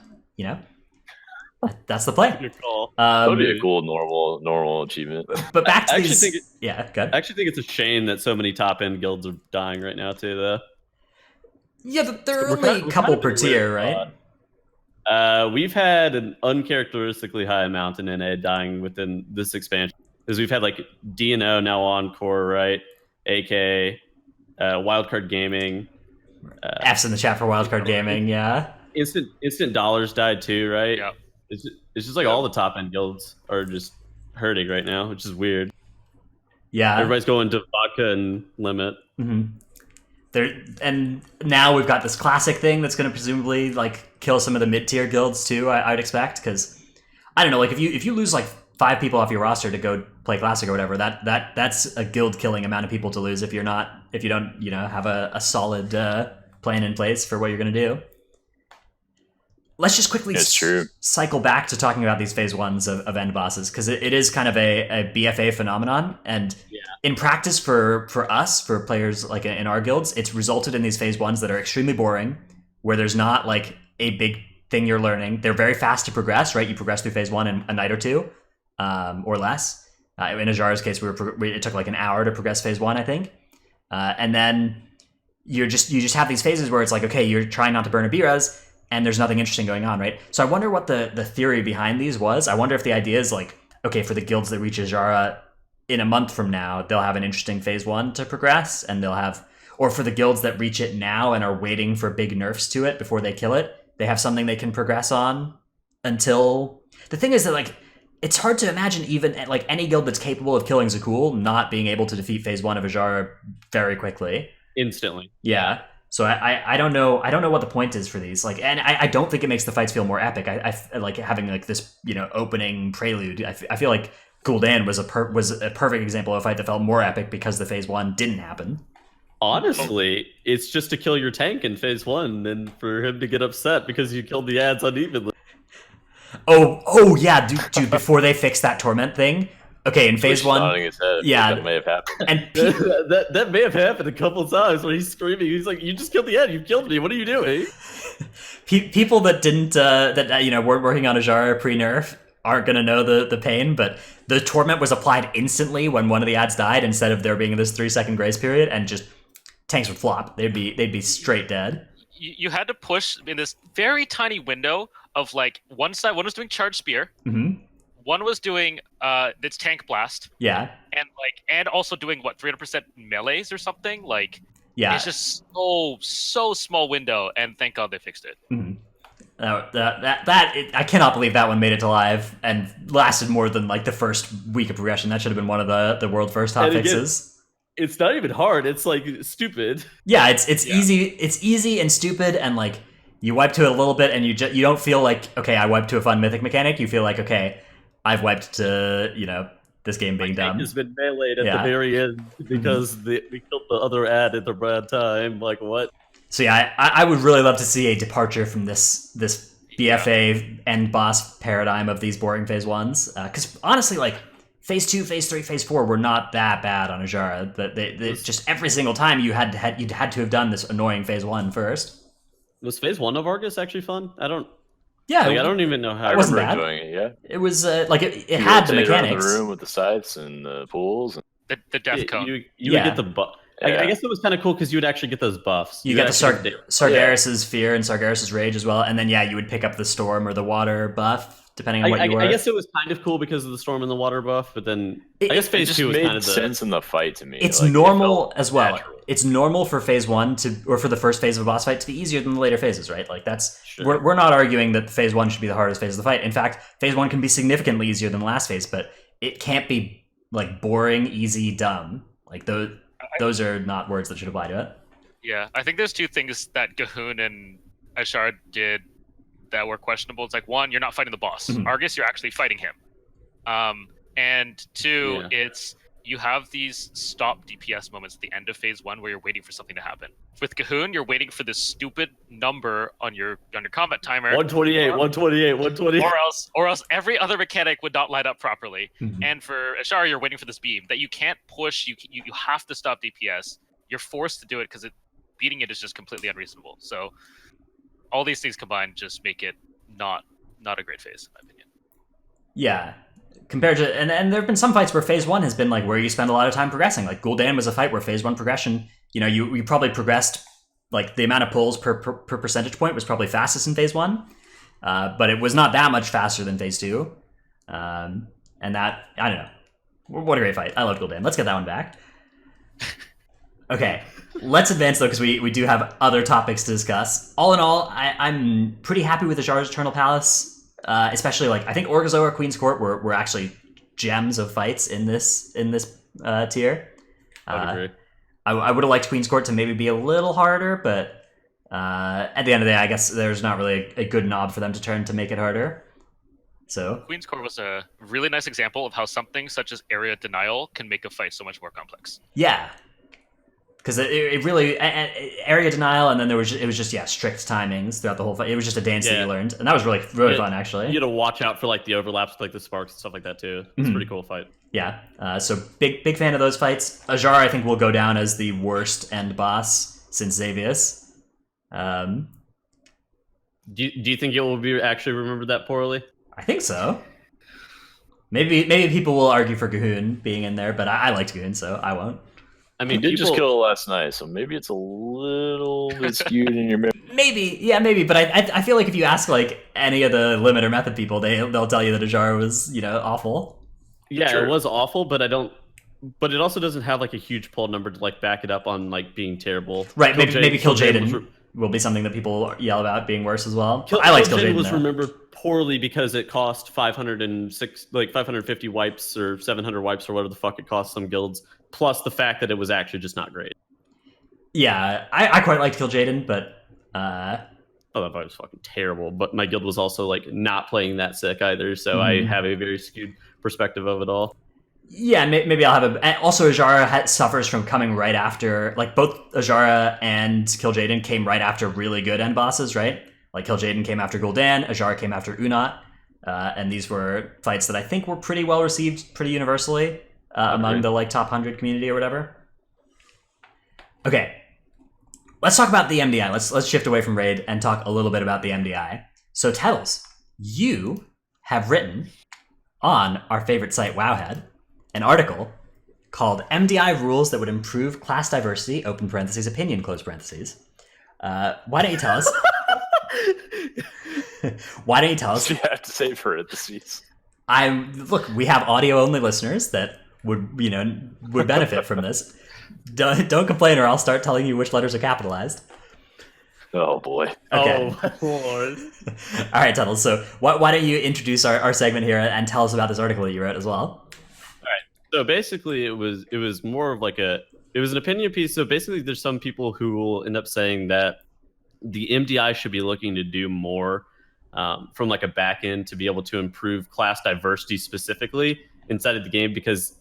That's the play. Good call. That would be a cool normal achievement. But back to I actually these. think Yeah, good. I actually think it's a shame that so many top end guilds are dying right now too, though. Yeah, but there are We're only kind- a we're couple kind of per in a tier, weird right? We've had an uncharacteristically high amount in NA dying within this expansion because we've had like DNO now Encore, right? AK, Wildcard Gaming. F's in the chat for Wildcard Gaming, yeah. Instant Dollars died too, right? Yeah. It's just like all the top end guilds are just hurting right now, which is weird. Yeah. Everybody's going to vodka and limit. Mm-hmm. And now we've got this classic thing that's going to presumably like kill some of the mid tier guilds too. I'd expect because I don't know, like if you lose like 5 people off your roster to go play classic or whatever, that's a guild killing amount of people to lose if you don't have a solid plan in place for what you're going to do. Let's just quickly cycle back to talking about these phase 1s of end bosses because it is kind of a BFA phenomenon, and in practice for us, for players like in our guilds, it's resulted in these phase 1s that are extremely boring, where there's not like a big thing you're learning. They're very fast to progress, right? You progress through phase 1 in a night or 2 or less. In Ajara's case, it took like an hour to progress phase 1, I think, and then you just have these phases where it's like, okay, you're trying not to burn a B-res, and there's nothing interesting going on, right? So I wonder what the theory behind these was. I wonder if the idea is like, okay, for the guilds that reach Ajara in a month from now, they'll have an interesting phase 1 to progress, and or for the guilds that reach it now and are waiting for big nerfs to it before they kill it, they have something they can progress on until... The thing is that like, it's hard to imagine even like any guild that's capable of killing Zakul not being able to defeat phase 1 of Ajara very quickly. Instantly. Yeah. So I don't know what the point is for these, like, and I don't think it makes the fights feel more epic. I like having like this opening prelude. I feel like Gul'dan was a perfect example of a fight that felt more epic because the phase 1 didn't happen. Honestly, it's just to kill your tank in phase 1 and for him to get upset because you killed the ads unevenly. Oh yeah, dude. Before they fix that torment thing. Okay, in phase 1, that may have happened. And that may have happened a couple times when he's screaming. He's like, "You just killed the ad. You killed me. What are you doing?" People that didn't weren't working on Ajara pre-nerf aren't gonna know the pain, but the torment was applied instantly when one of the ads died instead of there being this 3-second grace period, and just tanks would flop. They'd be straight dead. You had to push in this very tiny window of like one was doing charge spear. Mm-hmm. One was doing its tank blast. Yeah. And also doing 300% melees or something. Like, yeah, it's just so small window, and thank God they fixed it. Mm-hmm. I cannot believe that one made it to live and lasted more than like the first week of progression. That should have been one of the world first hot fixes. It's not even hard. It's like stupid. Yeah, it's easy. It's easy and stupid, and like you wipe to it a little bit, and you don't feel like, okay, I wiped to a fun mythic mechanic. You feel like, okay, I've wiped to this game being dumb. Has been meleeed at the very end because we killed the other ad at the bad time. Like what? So yeah, I would really love to see a departure from this BFA end boss paradigm of these boring phase ones. Because honestly, like phase 2, phase 3, phase 4 were not that bad on Ajara. That they just every single time you'd had to have done this annoying phase 1 first. Was phase 1 of Argus actually fun? I don't even know how. It wasn't bad. Enjoying it, yeah. It was like it had the mechanics. The room with the scythes and the pools. The death cone. You would get the buff. I guess it was kind of cool because you would actually get those buffs. You get the Sargeras' Fear and Sargeras' Rage as well, and then you would pick up the Storm or the Water buff, depending on what you were. I guess it was kind of cool because of the Storm and the Water buff, but then I guess phase 2 was kind of sense in the fight to me. It's like, normal as well. Natural. It's normal for phase 1 or for the first phase of a boss fight to be easier than the later phases, right? Like that's we're not arguing that phase 1 should be the hardest phase of the fight. In fact, phase 1 can be significantly easier than the last phase, but it can't be like boring, easy, dumb. Like those are not words that should apply to it. Yeah, I think there's two things that Gahun and Ashar did that were questionable. It's like, one, you're not fighting the boss. Mm-hmm. Argus, you're actually fighting him. And two, it's you have these stop DPS moments at the end of phase 1 where you're waiting for something to happen. With Gahun, you're waiting for this stupid number on your combat timer. 128. Or else every other mechanic would not light up properly. Mm-hmm. And for Ashar, you're waiting for this beam that you can't push. You have to stop DPS. You're forced to do it because beating it is just completely unreasonable. So all these things combined just make it not a great phase, in my opinion. Yeah. Compared to and there have been some fights where phase 1 has been like where you spend a lot of time progressing. Like Gul'dan was a fight where phase 1 progression, you probably progressed like the amount of pulls per percentage point was probably fastest in phase 1, but it was not that much faster than phase 2. And that, I don't know. What a great fight. I love Gul'dan. Let's get that one back. Okay, let's advance though because we do have other topics to discuss. All in all, I'm pretty happy with Ajara's Eternal Palace. Especially like I think Orgazora, Queen's Court were actually gems of fights in this tier. I agree. I would have liked Queen's Court to maybe be a little harder, but at the end of the day, I guess there's not really a good knob for them to turn to make it harder. So Queen's Court was a really nice example of how something such as area denial can make a fight so much more complex. Yeah. Because it really area denial, and then it was just strict timings throughout the whole fight. It was just a dance that you learned, and that was really fun actually. You had to watch out for like the overlaps with like the sparks and stuff like that too. It's a pretty cool fight. Yeah, so big fan of those fights. Ajar I think will go down as the worst end boss since Xavius. Do you think it will be actually remembered that poorly? I think so. Maybe people will argue for Gahun being in there, but I liked Gahun, so I won't. I mean, you did just kill it last night, so maybe it's a little bit skewed in your memory. Maybe, but I feel like if you ask like any of the limit or method people, they'll tell you that Ajar was awful. Yeah, sure. It was awful, but it also doesn't have like a huge pull number to like back it up on like being terrible. Right? Maybe Kill Jaden will be something that people yell about being worse as well. I like Kill Jaden. Was remembered poorly because it cost 550 wipes or 700 wipes or whatever the fuck it cost some guilds. Plus the fact that it was actually just not great. Yeah, I quite liked Kill Jaden, but that fight was fucking terrible. But my guild was also like not playing that sick either, so I have a very skewed perspective of it all. Yeah, maybe I'll have and also Ajara suffers from coming right after, like both Ajara and Kill Jaden came right after really good end bosses, right? Like Kill Jaden came after Gul'dan, Ajara came after Unat, and these were fights that I think were pretty well received, pretty universally. Among the like top 100 community or whatever. Okay, let's talk about the MDI. Let's shift away from Raid and talk a little bit about the MDI. So Tettles, you have written on our favorite site Wowhead an article called "MDI Rules That Would Improve Class Diversity" (open parentheses opinion close parentheses). Why don't you tell us? Why don't you tell us? You have to say parentheses. Look. We have audio only listeners that would benefit from this. Don't complain, or I'll start telling you which letters are capitalized. Oh boy. Okay. Oh Lord. All right, Tuttles. So why don't you introduce our segment here and tell us about this article that you wrote as well? All right. So basically, it was more of like it was an opinion piece. So basically, there's some people who will end up saying that the MDI should be looking to do more from like a back end to be able to improve class diversity specifically inside of the game, because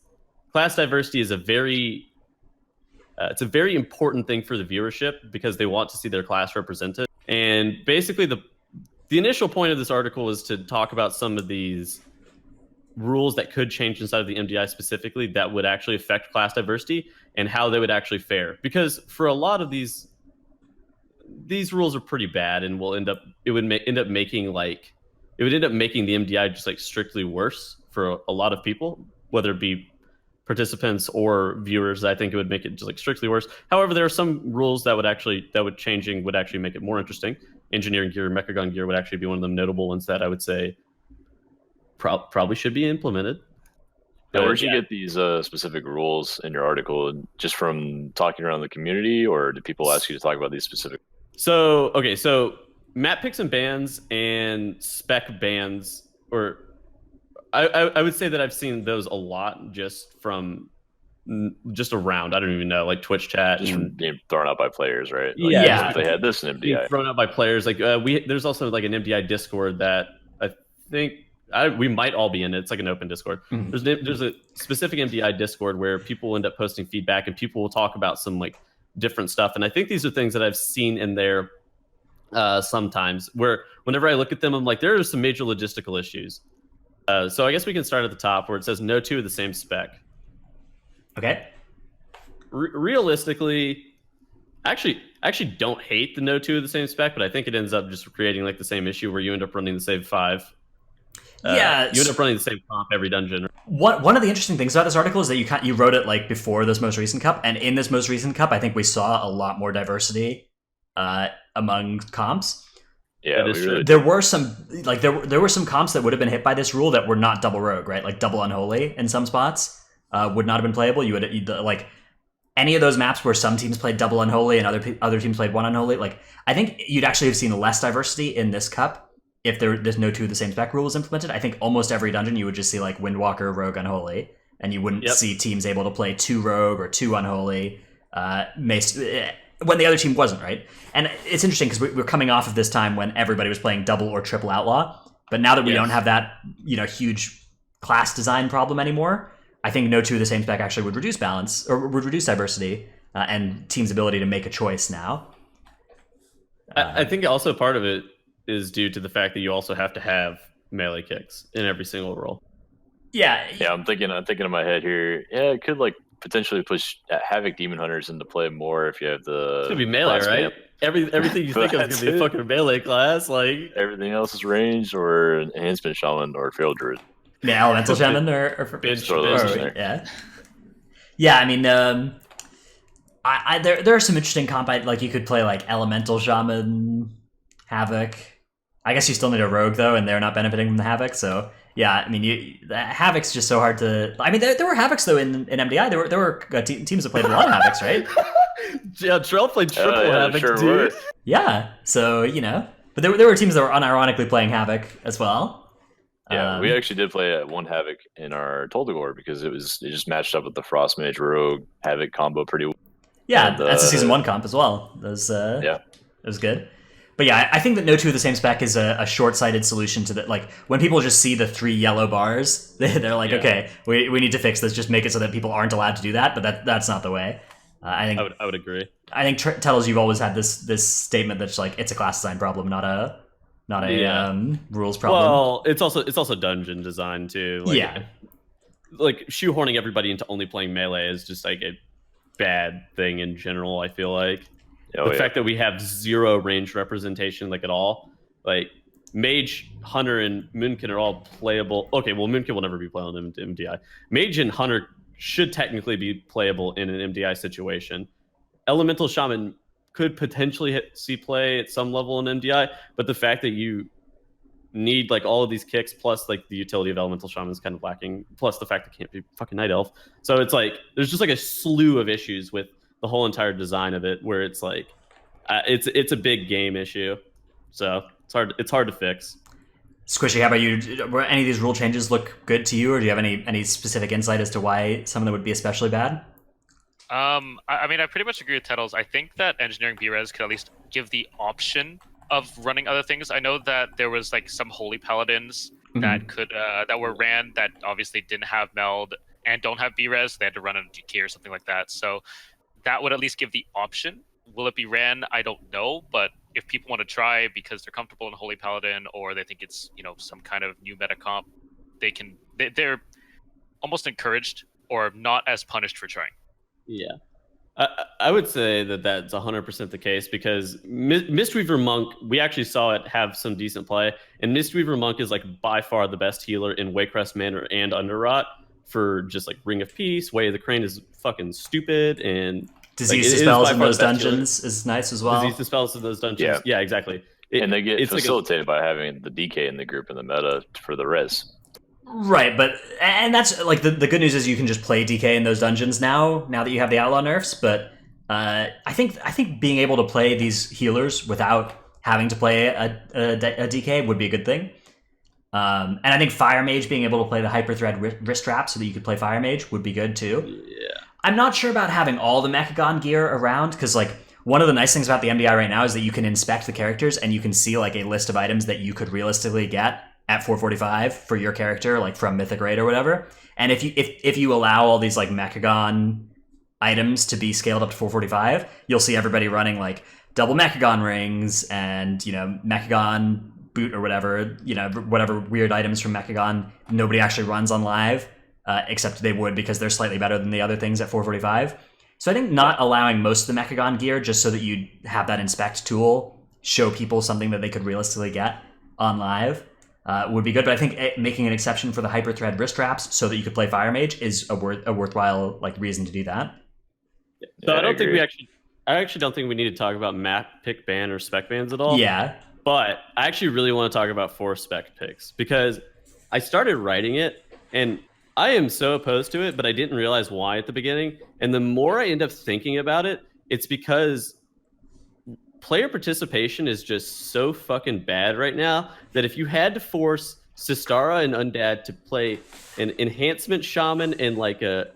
class diversity is it's a very important thing for the viewership because they want to see their class represented. And basically the the initial point of this article is to talk about some of these rules that could change inside of the MDI specifically that would actually affect class diversity and how they would actually fare. Because for a lot of these rules are pretty bad and will end up making the MDI just like strictly worse for a lot of people, whether it be participants or viewers. I think it would make it just like strictly worse. However, there are some rules that would actually make it more interesting. Engineering gear, Mechagon gear would actually be one of the notable ones that I would say probably should be implemented. Now, where'd you get these specific rules in your article? Just from talking around the community, or did people ask you to talk about these specific? So map picks and bans and spec bans, or I would say that I've seen those a lot just around. I don't even know, like Twitch chat, just from being thrown out by players, right? Like, yeah, they had this in MDI. Being thrown out by players. Like there's also like an MDI Discord that I think we might all be in it. It's like an open Discord. Mm-hmm. There's a specific MDI Discord where people will end up posting feedback and people will talk about some like different stuff. And I think these are things that I've seen in there sometimes where whenever I look at them, I'm like, there are some major logistical issues. So I guess we can start at the top where it says no two of the same spec. Okay. Realistically, I actually don't hate the no two of the same spec, but I think it ends up just creating like the same issue where you end up running the same 5. You end up running the same comp every dungeon. One of the interesting things about this article is that you wrote it like before this most recent cup, and in this most recent cup, I think we saw a lot more diversity among comps. Yeah, there were some comps that would have been hit by this rule that were not double rogue, right? Like double unholy in some spots would not have been playable. You'd like any of those maps where some teams played double unholy and other teams played one unholy. Like I think you'd actually have seen less diversity in this cup if there's no two of the same spec rule was implemented. I think almost every dungeon you would just see like Windwalker, Rogue, Unholy, and you wouldn't see teams able to play 2 Rogue or 2 Unholy Mace when the other team wasn't, right? And it's interesting because we're coming off of this time when everybody was playing double or triple Outlaw, but now that we don't have that huge class design problem anymore, I think no two of the same spec actually would reduce balance or would reduce diversity and teams' ability to make a choice now. I think also part of it is due to the fact that you also have to have melee kicks in every single role. Yeah. I'm thinking in my head here. Yeah, it could like potentially push Havoc Demon Hunters into play more if you have the. It's gonna be melee, right? Everything you think of is gonna be a fucking melee class. Like everything else is ranged or enhancement shaman or field druid. Yeah, elemental shaman or yeah. I mean, there are some interesting comp. Like you could play like elemental shaman, Havoc. I guess you still need a rogue though, and they're not benefiting from the Havoc. So yeah, I mean, the Havoc's just so hard to. I mean, there were Havocs though in MDI. There were teams that played a lot of Havocs, right? Yeah, Trell played triple Havoc, sure dude. Were. Yeah, so but there were teams that were unironically playing Havoc as well. Yeah, we actually did play one Havoc in our Toldagor because it just matched up with the Frost Mage Rogue Havoc combo pretty well. Yeah, that's a season 1 comp as well. It was good. But yeah, I think that no two of the same spec is a short-sighted solution to that. Like when people just see the 3 yellow bars, they're like, okay, we need to fix this. Just make it so that people aren't allowed to do that. But that's not the way. I think I would agree. I think Tettles, you've always had this statement that's like it's a class design problem, not a rules problem. Well, it's also dungeon design too. Like shoehorning everybody into only playing melee is just like a bad thing in general. I feel like. The fact that we have 0 range representation, like at all, like Mage, Hunter, and Moonkin are all playable. Okay, well, Moonkin will never be playable in MDI. Mage and Hunter should technically be playable in an MDI situation. Elemental Shaman could potentially see play at some level in MDI, but the fact that you need like all of these kicks plus like the utility of Elemental Shaman is kind of lacking. Plus the fact that it can't be fucking Night Elf. So it's like there's just like a slew of issues with the whole entire design of it, where it's like it's a big game issue, so it's hard to fix. Squishei, how about you? Were any of these rule changes look good to you, or do you have any specific insight as to why some of them would be especially bad? I mean, I pretty much agree with Tettles. I think that engineering B-Res could at least give the option of running other things. I know that there was like some holy paladins that could that were ran that obviously didn't have meld and don't have B-Res. They had to run on GT or something like that. So that would at least give the option. Will it be ran? I don't know, but if people want to try because they're comfortable in Holy Paladin or they think it's some kind of new meta comp, they're almost encouraged or not as punished for trying. Yeah. I would say that that's 100% the case because Mistweaver Monk, we actually saw it have some decent play, and Mistweaver Monk is like by far the best healer in Waycrest Manor and Underrot for just like Ring of Peace. Way of the Crane is fucking stupid, and Disease dispels in those dungeons is nice as well. Disease dispels in those dungeons, yeah, exactly. And they get facilitated by having the DK in the group in the meta for the res. Right, and that's like the good news is you can just play DK in those dungeons now that you have the outlaw nerfs. But I think being able to play these healers without having to play a DK would be a good thing. And I think Fire Mage being able to play the Hyper Thread wrist wrap so that you could play Fire Mage would be good too. Yeah, I'm not sure about having all the Mechagon gear around because like one of the nice things about the MDI right now is that you can inspect the characters and you can see like a list of items that you could realistically get at 445 for your character, like from Mythic Raid or whatever. And if you allow all these like Mechagon items to be scaled up to 445, you'll see everybody running like double Mechagon rings and Mechagon boot or whatever, whatever weird items from Mechagon nobody actually runs on live, except they would because they're slightly better than the other things at 445. So I think not allowing most of the Mechagon gear just so that you have that inspect tool show people something that they could realistically get on live would be good, but I think making an exception for the Hyper Thread wrist wraps so that you could play Fire Mage is a worthwhile like reason to do that. So I actually don't think we need to talk about map pick ban or spec bans at all. Yeah, but I actually really want to talk about 4 spec picks because I started writing it and I am so opposed to it, but I didn't realize why at the beginning. And the more I end up thinking about it, it's because player participation is just so fucking bad right now that if you had to force Sistara and Undead to play an enhancement shaman and like a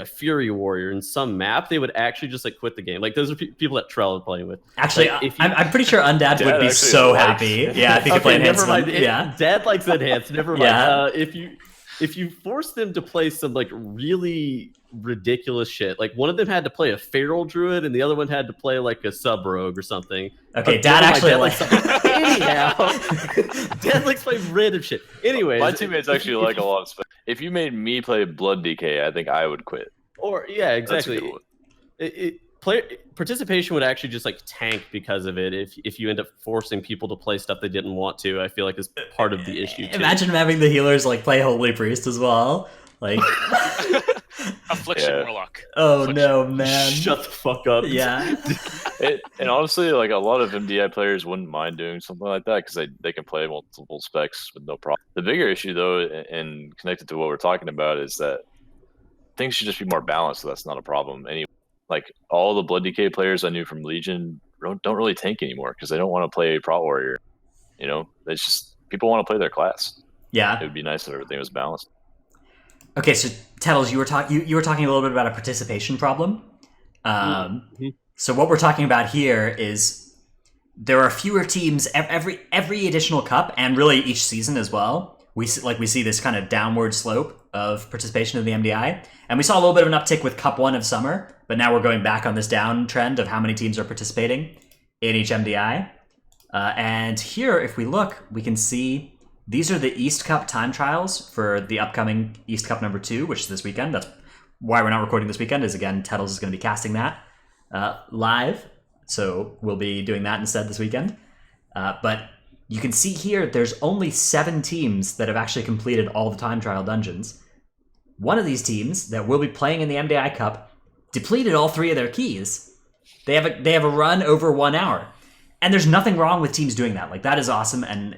fury warrior in some map, they would actually just like quit the game. Like those are people that Trell are playing with. Actually, like, I'm pretty sure Undead would be so happy. Yeah, if he could play enhancement. Yeah, Dad likes enhanced. Never mind. Yeah. If you force them to play some like really ridiculous shit, like one of them had to play a feral druid and the other one had to play like a sub rogue or something. Okay, Dad actually likes anyhow. Dad likes playing random shit. Anyways, my teammates actually like a lot of spec. If you made me play Blood DK, I think I would quit. Or yeah, exactly. Player participation would actually just like tank because of it if you end up forcing people to play stuff they didn't want to. I feel like is part of the issue too. Imagine having the healers like play Holy Priest as well. Like Affliction Warlock. Oh Affliction. No, man. Shut the fuck up. Yeah. And honestly, like a lot of MDI players wouldn't mind doing something like that because they can play multiple specs with no problem. The bigger issue though, and connected to what we're talking about, is that things should just be more balanced, so that's not a problem anyway. Like all the Blood DK players I knew from Legion don't really tank anymore because they don't want to play Prot Warrior. It's just people want to play their class. Yeah, it would be nice if everything was balanced. Okay, so Tettles, you were talking a little bit about a participation problem. So what we're talking about here is there are fewer teams every additional cup, and really each season as well. We see this kind of downward slope of participation in the MDI, and we saw a little bit of an uptick with Cup 1 of Summer, but now we're going back on this downtrend of how many teams are participating in each MDI. And here, if we look, we can see these are the East Cup time trials for the upcoming East Cup number 2, which is this weekend. That's why we're not recording this weekend, is again, Tettles is going to be casting that live, so we'll be doing that instead this weekend. But you can see here, there's only 7 teams that have actually completed all the time trial dungeons. One of these teams that will be playing in the MDI Cup depleted all 3 of their keys. They have a run over 1 hour. And there's nothing wrong with teams doing that. Like, that is awesome, and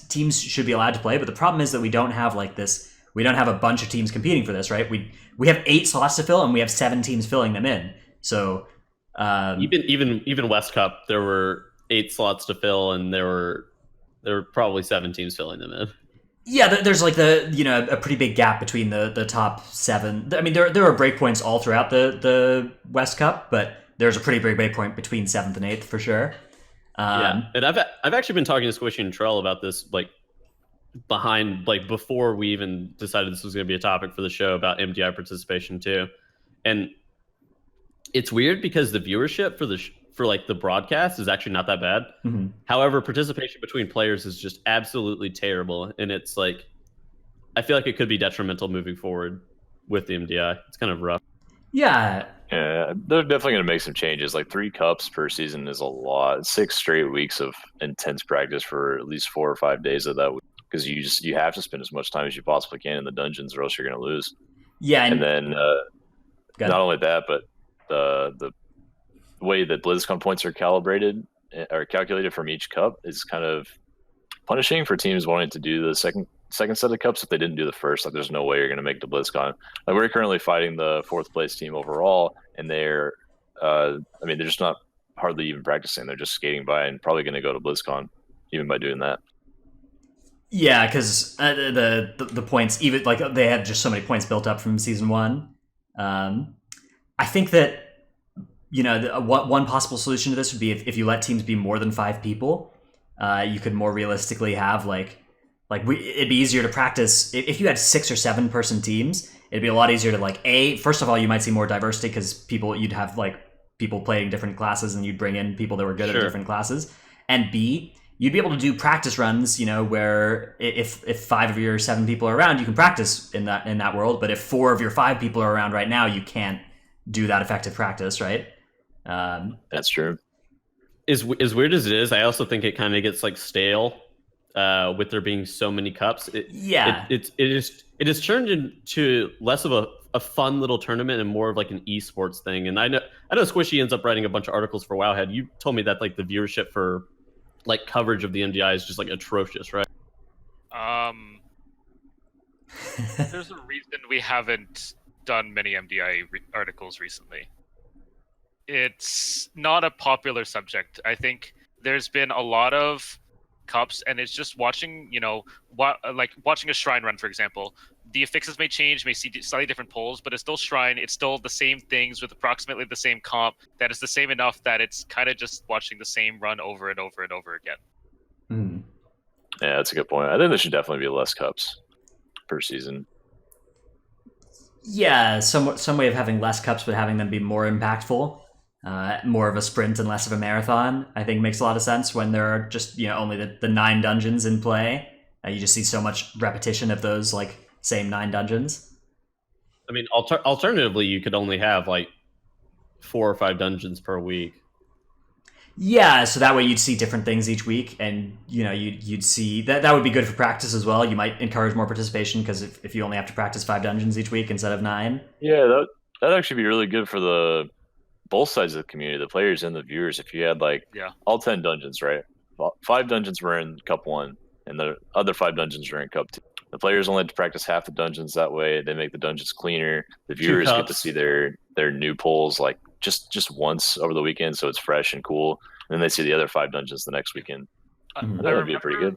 teams should be allowed to play, but the problem is that we don't have like this, we don't have a bunch of teams competing for this, right? We have 8 slots to fill and we have 7 teams filling them in. So even West Cup, there were 8 slots to fill and there were probably 7 teams filling them in. Yeah, there's like a pretty big gap between the top 7. I mean, there are breakpoints all throughout the West Cup, but there's a pretty big breakpoint between 7th and 8th for sure. Yeah, and I've actually been talking to Squishei and Trell about this, like before we even decided this was going to be a topic for the show, about MDI participation too. And it's weird because the viewership for like the broadcast is actually not that bad. Mm-hmm. However, participation between players is just absolutely terrible, and it's like I feel like it could be detrimental moving forward with the MDI. It's kind of rough. Yeah. Yeah, they're definitely going to make some changes. Like 3 cups per season is a lot. 6 straight weeks of intense practice for at least 4 or 5 days of that week, because you have to spend as much time as you possibly can in the dungeons, or else you're going to lose. Yeah, and then not only that, but the way that BlizzCon points are calculated from each cup is kind of punishing for teams wanting to do the second set of cups if they didn't do the first. Like, there's no way you're going to make the BlizzCon. Like, we're currently fighting the 4th place team overall, and they're they're just not hardly even practicing. They're just skating by and probably going to go to BlizzCon even by doing that. Yeah, because the points, even like they have just so many points built up from season 1. I think that one possible solution to this would be if you let teams be more than 5 people, you could more realistically have it'd be easier to practice if you had 6 or 7 person teams. It'd be a lot easier to first of all, you might see more diversity because you'd have people playing different classes, and you'd bring in people that were good at different classes. And B, you'd be able to do practice runs, where if 5 of your 7 people are around, you can practice in that world. But if 4 of your 5 people are around right now, you can't do that effective practice, right? That's true. As weird as it is, I also think it kind of gets stale with there being so many cups. It is turned into less of a fun little tournament and more of an esports thing. And I know Squishei ends up writing a bunch of articles for Wowhead. You told me that the viewership for coverage of the MDI is just atrocious, right? There's a reason we haven't done many MDI articles recently. It's not a popular subject. I think there's been a lot of cups, and it's just watching, watching a shrine run, for example. The affixes may change, may see slightly different polls, but it's still shrine. It's still the same things with approximately the same comp. That is the same enough that it's kind of just watching the same run over and over and over again. Mm-hmm. Yeah, that's a good point. I think there should definitely be less cups per season. Yeah, some way of having less cups, but having them be more impactful. More of a sprint and less of a marathon, I think makes a lot of sense when there are just only the 9 dungeons in play. You just see so much repetition of those same 9 dungeons. I mean, alternatively, you could only have 4 or 5 dungeons per week. Yeah, so that way you'd see different things each week, and you'd see that would be good for practice as well. You might encourage more participation because if you only have to practice 5 dungeons each week instead of 9. Yeah, that'd actually be really good for both sides of the community, the players and the viewers. If you had all 10 dungeons, right? 5 dungeons were in Cup 1, and the other 5 dungeons were in Cup 2. The players only had to practice half the dungeons. That way, they make the dungeons cleaner. The viewers get to see their new polls just once over the weekend, so it's fresh and cool. And then they see the other 5 dungeons the next weekend. That would be pretty good.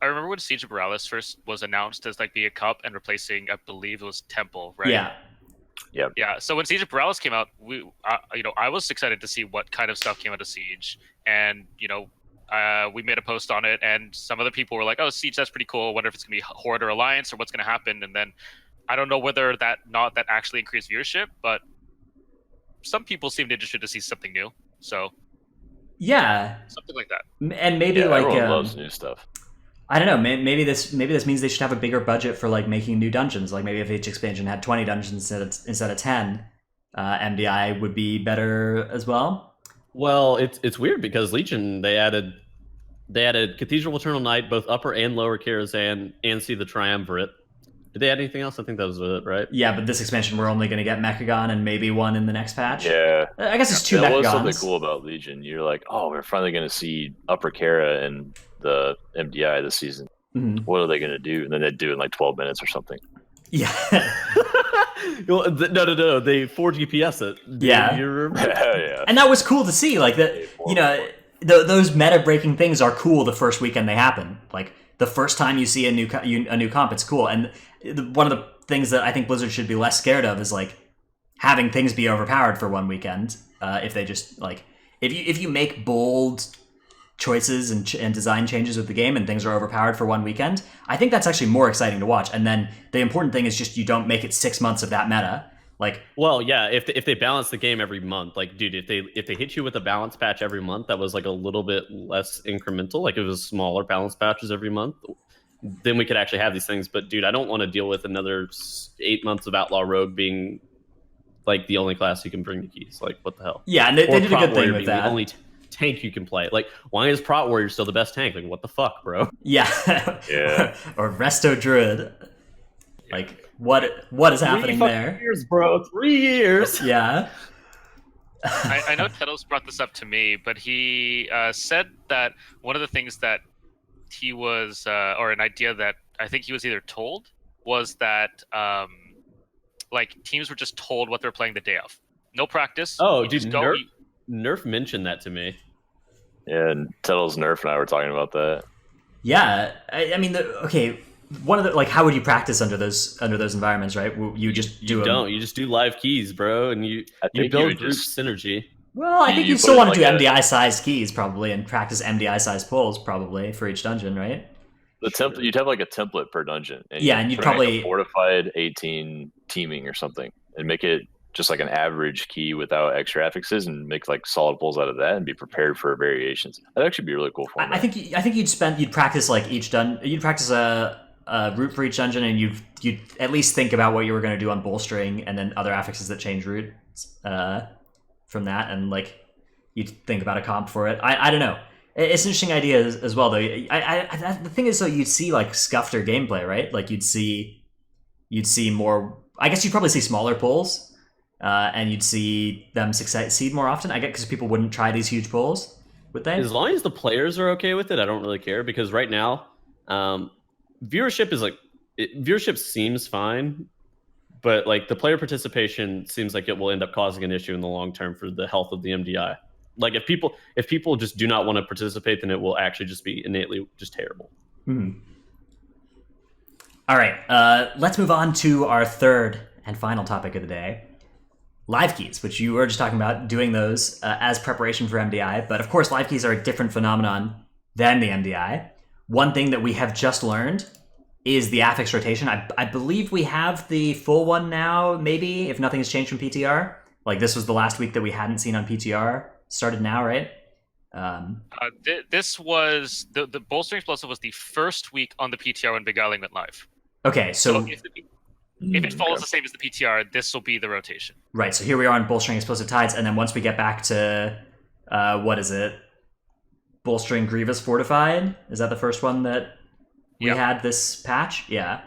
I remember when Siege of Borealis first was announced as being a cup and replacing, I believe it was Temple, right? Yeah. Yep. Yeah. So when Siege of Borealis came out, I was excited to see what kind of stuff came out of Siege, and we made a post on it, and some other people were like, "Oh, Siege, that's pretty cool. I wonder if it's gonna be Horde or Alliance or what's gonna happen." And then I don't know whether that actually increased viewership, but some people seemed interested to see something new. So yeah, something like that. And maybe everyone loves new stuff. I don't know. Maybe this means they should have a bigger budget for making new dungeons. Maybe if each expansion had 20 dungeons instead of 10, MDI would be better as well. Well, it's weird because Legion they added Cathedral Eternal Night, both Upper and Lower Karazhan, and See the Triumvirate. Did they add anything else? I think that was it, right? Yeah, but this expansion we're only going to get Mechagon and maybe 1 in the next patch. Yeah, I guess it's 2 Mechagons. That was something cool about Legion. You're like, oh, we're finally going to see Upper Kara and the MDI this season. Mm-hmm. What are they going to do? And then they'd do it in 12 minutes or something. Yeah. No. They 4GPS it. Yeah. You remember? Yeah. And that was cool to see. Those meta-breaking things are cool the first weekend they happen. The first time you see a new comp, it's cool. And one of the things that I think Blizzard should be less scared of is having things be overpowered for one weekend. If they just if you make bold choices and design changes with the game and things are overpowered for one weekend, I think that's actually more exciting to watch. And then the important thing is just you don't make it 6 months of that meta. Like, well, yeah, if they balance the game every month, like, dude, if they hit you with a balance patch every month that was like a little bit less incremental, like it was smaller balance patches every month, then we could actually have these things. But dude, I don't want to deal with another 8 months of Outlaw Rogue being like the only class you can bring the keys. Like, what the hell? yeah, and they Or did a Prot good thing Warrior with being that. the only tank you can play. Like, why is Prot Warrior still the best tank? Like, what the fuck, bro? Yeah. Yeah. Or Resto Druid. Like, what is happening 3 there? years, bro. 3 years. Yeah. I know Tedos brought this up to me, but he said that one of the things that he was, or an idea that I think he was either told, was that like teams were just told what they're playing the day of. No practice. Oh, You dude, just go, Nerf mentioned that to me. Yeah, and Tettle's Nerf and I were talking about that. Yeah. I mean, okay. One of the, like, how would you practice under those environments, right? You just do You them. don't. You just do live keys, bro, and you I think you build would group just- synergy. Well, I think You you still put want to like do a- MDI-sized keys, probably, and practice MDI-sized pulls, probably, for each dungeon, right? The template, you'd have like a template per dungeon. Yeah, and you'd try to make probably- a fortified 18 teaming or something, and make it just like an average key without extra affixes, and make like solid pulls out of that, and be prepared for variations. That'd actually be a really cool format. I think you'd practice like you'd practice a route for each dungeon, and you'd at least think about what you were going to do on bolstering, and then other affixes that change route from that, and like you'd think about a comp for it. I don't know. It's an interesting idea as well, though. The thing is, though, you'd see like scuffed gameplay, right? Like you'd see more. I guess you'd probably see smaller pulls, and you'd see them succeed more often. I guess because people wouldn't try these huge pulls, would they? As long as the players are okay with it, I don't really care, because right now, viewership is viewership seems fine, but like the player participation seems like it will end up causing an issue in the long term for the health of the MDI. Like if people just do not want to participate, then it will actually just be innately just terrible. All right, let's move on to our third and final topic of the day. Live keys, which you were just talking about, doing those as preparation for MDI. But of course, live keys are a different phenomenon than the MDI. One thing that we have just learned is the affix rotation. I believe we have the full one now, maybe, if nothing has changed from PTR. Like, this was the last week that we hadn't seen on PTR. Started now, right? This was the bolstering explosive was the first week on the PTR when Beguiling went live. Okay, so if it follows the same as the PTR, this will be the rotation. right, so here we are on bolstering explosive tides, and then once we get back to what is it? Bolstering Grievous Fortified? Is that the first one that we had this patch? Yeah.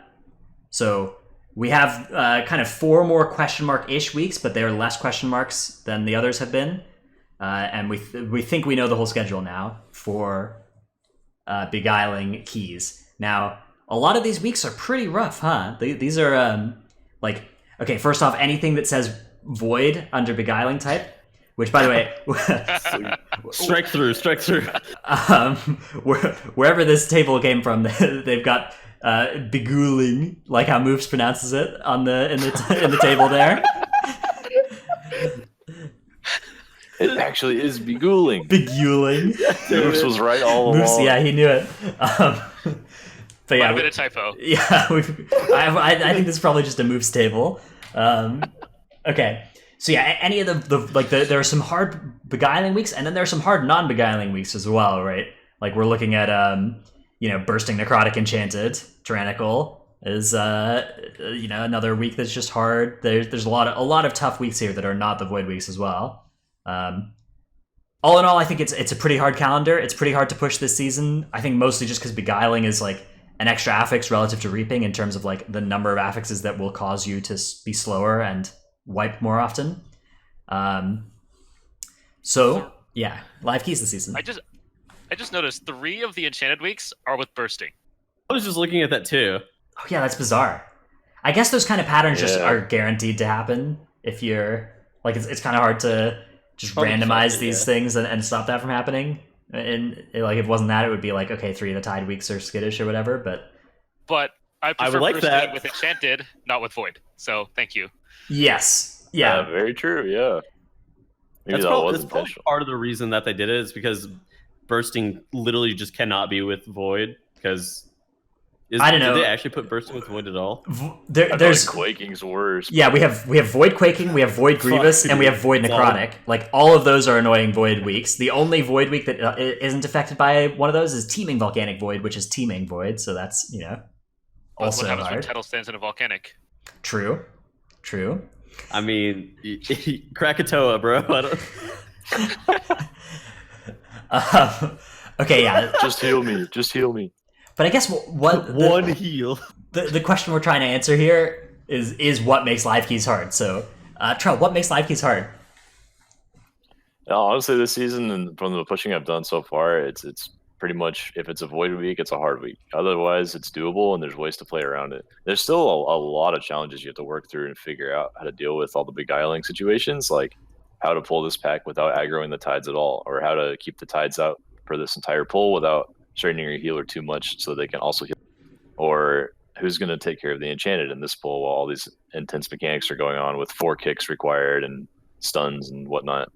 So we have kind of 4 more question mark-ish weeks, but they're less question marks than the others have been. And we think we know the whole schedule now for Beguiling keys. Now, a lot of these weeks are pretty rough, huh? These are, like, okay, first off, anything that says Void under Beguiling type, which, by the way... Strike through. Wherever this table came from, they've got Beguiling, like how Moofs pronounces it, in the table there. It actually is Beguiling. Beguiling. Moose was right all Moofs, along. yeah, he knew it. But Might yeah, have been a typo. yeah, I think this is probably just a Moofs table. Okay, so yeah, any of there are some hard Beguiling weeks, and then there are some hard non-Beguiling weeks as well, right? Like we're looking at Bursting Necrotic Enchanted, Tyrannical is another week that's just hard. There's a lot of tough weeks here that are not the Void weeks as well. All in all, I think it's a pretty hard calendar. It's pretty hard to push this season. I think mostly just because Beguiling is like an extra affix relative to Reaping in terms of like the number of affixes that will cause you to be slower and wipe more often. So yeah, live keys this season. I just noticed 3 of the enchanted weeks are with bursting. I was just looking at that too. Oh yeah, that's bizarre. I guess those kind of patterns just Yeah. are guaranteed to happen if you're like it's kind of hard to just Probably randomize something, these yeah. things and stop that from happening. And like if it wasn't that, it would be like, okay, 3 of the tide weeks are skittish or whatever. But I prefer would like bursting that. with enchanted, not with void. So thank you. yes, yeah, Very true. Yeah. Maybe That's that probably, was that's probably intentional. part of the reason that they did it, is because bursting literally just cannot be with void, because I don't know. Did they actually put bursting with void at all? There's quaking's worse. Yeah, we have void quaking, we have void grievous, and we have void necrotic. Like all of those are annoying void weeks. The only void week that isn't affected by one of those is teeming volcanic void, which is teeming void. So that's also what happens hard. when Tettle stands in a volcanic? True. I mean, Krakatoa, bro. I don't... okay, yeah. Just heal me. But I guess one heal. The question we're trying to answer here is what makes live keys hard. So, Trell, what makes live keys hard? Honestly, this season and from the pushing I've done so far, it's pretty much if it's a void week, it's a hard week. Otherwise, it's doable and there's ways to play around it. There's still a lot of challenges you have to work through and figure out how to deal with all the beguiling situations, like how to pull this pack without aggroing the tides at all, or how to keep the tides out for this entire pull without straining your healer too much so they can also heal, or who's going to take care of the enchanted in this pull while all these intense mechanics are going on with 4 kicks required and stuns and whatnot.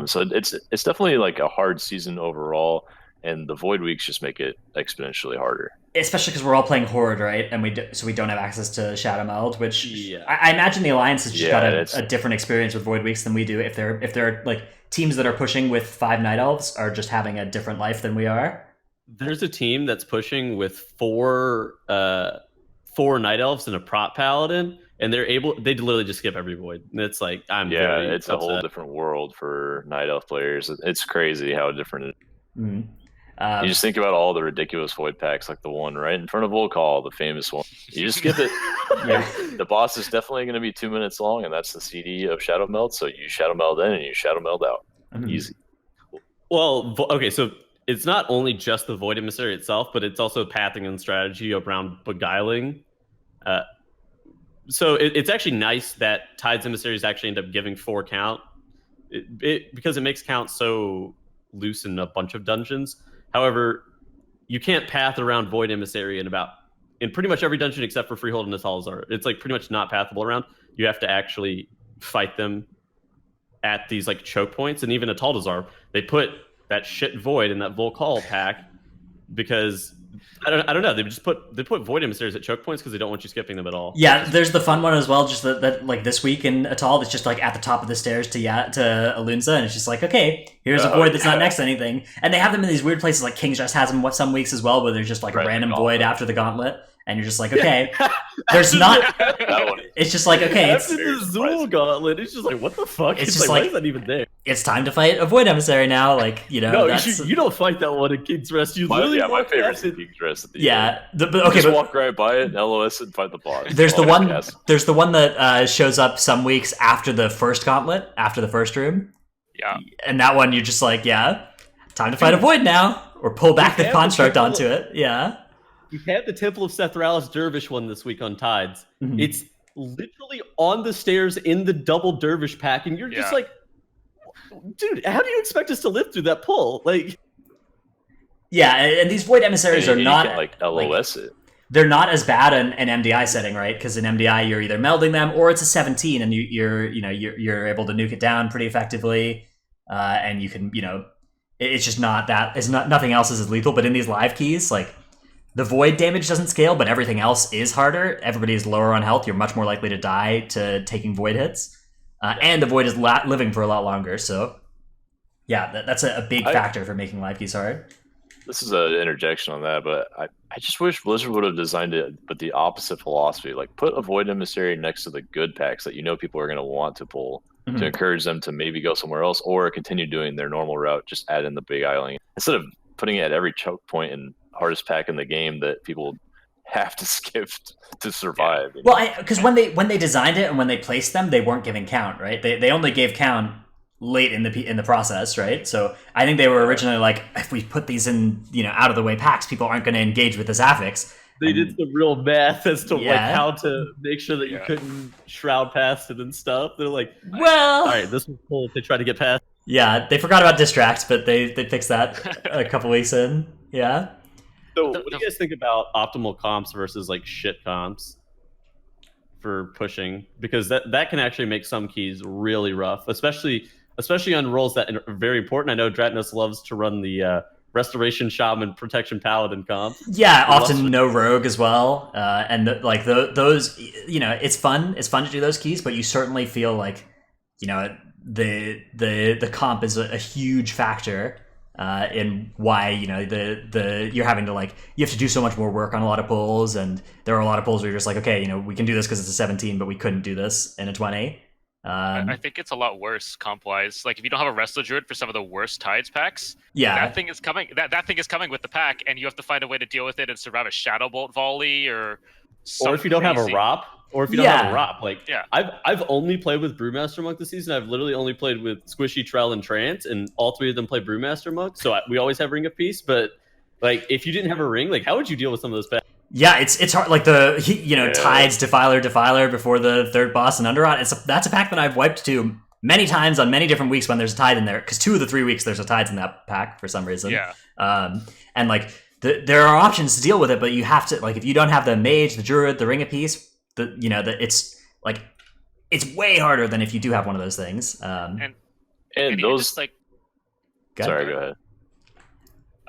So it's definitely like a hard season overall, and the void weeks just make it exponentially harder. Especially because we're all playing Horde, right? And we don't have access to Shadow Meld, which I imagine the Alliance has just got a different experience with void weeks than we do. If they're like teams that are pushing with 5 Night Elves are just having a different life than we are. There's a team that's pushing with 4 Night Elves and a prop paladin, and they literally just skip every void. And it's like it's a whole different world for Night Elf players. It's crazy how different it is. Mm-hmm. You just think about all the ridiculous void packs, like the one right in front of Volcall, the famous one. You just skip it. The boss is definitely going to be 2 minutes long, and that's the CD of Shadow Meld. So you Shadow Meld in and you Shadow Meld out. Easy. Well, okay, so it's not only just the Void Emissary itself, but it's also pathing and strategy around beguiling. So it's actually nice that Tides Emissaries actually end up giving 4 count, because it makes count so loose in a bunch of dungeons. However, you can't path around Void Emissary in pretty much every dungeon except for Freehold and Natalzar. It's like pretty much not pathable around. You have to actually fight them at these like choke points, and even at Taldazar, they put that shit Void in that Volcall pack because I don't know. They put Void Emissaries at choke points because they don't want you skipping them at all. Yeah, there's the fun one as well. Just that like this week in Atal, that's just like at the top of the stairs to Alunza, and it's just like, okay, here's a void that's not next to anything. And they have them in these weird places, like King's Rest has them some weeks as well, where there's just like a random void after the gauntlet, and you're just like, okay, there's not. It's just like, okay, after the Zool gauntlet, it's just like, what the fuck? It's just like, like, why is that even there? It's time to fight a void emissary now. Like, no, you don't fight that one at King's Rest. You literally my favorite is King's Rest. At the end. Just walk right by it, LOS, and fight the boss. There's the one that shows up some weeks after the first gauntlet, after the first room. Yeah, and that one you're just like, time to fight a void now, or pull back the construct onto it. Yeah. We had the Temple of Sethralis Dervish one this week on Tides. Mm-hmm. It's literally on the stairs in the double Dervish pack, and you're just like, dude, how do you expect us to live through that pull? Like, and these void emissaries are not like LOS it. They're not as bad in an MDI setting, right? Because in MDI you're either melding them or it's a 17, and you're able to nuke it down pretty effectively, and you can it's just not that. It's nothing else is as lethal. But in these live keys, like, the void damage doesn't scale, but everything else is harder. Everybody is lower on health. You're much more likely to die to taking void hits. And the void is living for a lot longer. So, that's a big factor for making live keys hard. This is an interjection on that, but I just wish Blizzard would have designed it with the opposite philosophy. Like, put a void emissary next to the good packs that people are going to want to pull to encourage them to maybe go somewhere else or continue doing their normal route. Just add in the big island instead of putting it at every choke point and hardest pack in the game that people have to skip to survive. Well, because when they designed it and when they placed them, they weren't giving count, right? They only gave count late in the process, right? So I think they were originally like, if we put these in out of the way packs, people aren't going to engage with this affix. They did some real math as to like how to make sure that you couldn't shroud past it and stuff. They're like, well, all right, this was cool if they tried to get past. Yeah, they forgot about distracts, but they fixed that a couple weeks in. Yeah. So what do you guys think about optimal comps versus like shit comps for pushing? Because that can actually make some keys really rough, especially on roles that are very important. I know Dratnos loves to run the Restoration Shaman, Protection Paladin comp. Yeah, often no rogue as well, and those, you know, it's fun. It's fun to do those keys, but you certainly feel like, you know, the comp is a huge factor in why, you know, the you're having to, like, you have to do so much more work on a lot of pulls, and there are a lot of pulls where you're just like, okay, you know, we can do this because it's a 17, but we couldn't do this in a 20. I think it's a lot worse comp wise. Like if you don't have a Wrestler Druid for some of the worst Tides packs, yeah, that thing is coming. That thing is coming with the pack, and you have to find a way to deal with it and survive a Shadow Bolt volley or if you don't have a ROP, like I've only played with Brewmaster Monk this season. I've literally only played with Squishei, Trell, and Trance, and all three of them play Brewmaster Monk. So we always have Ring of Peace. But like, if you didn't have a ring, like, how would you deal with some of those packs? Yeah, it's hard. Like Tides, Defiler before the third boss and Underrot. That's a pack that I've wiped to many times on many different weeks when there's a Tide in there. Because 2 of the 3 weeks there's a Tides in that pack for some reason. Yeah. And like there are options to deal with it, but you have to, like, if you don't have the Mage, the Druid, the Ring of Peace, it's like, it's way harder than if you do have one of those things. And those just, like, sorry, go ahead.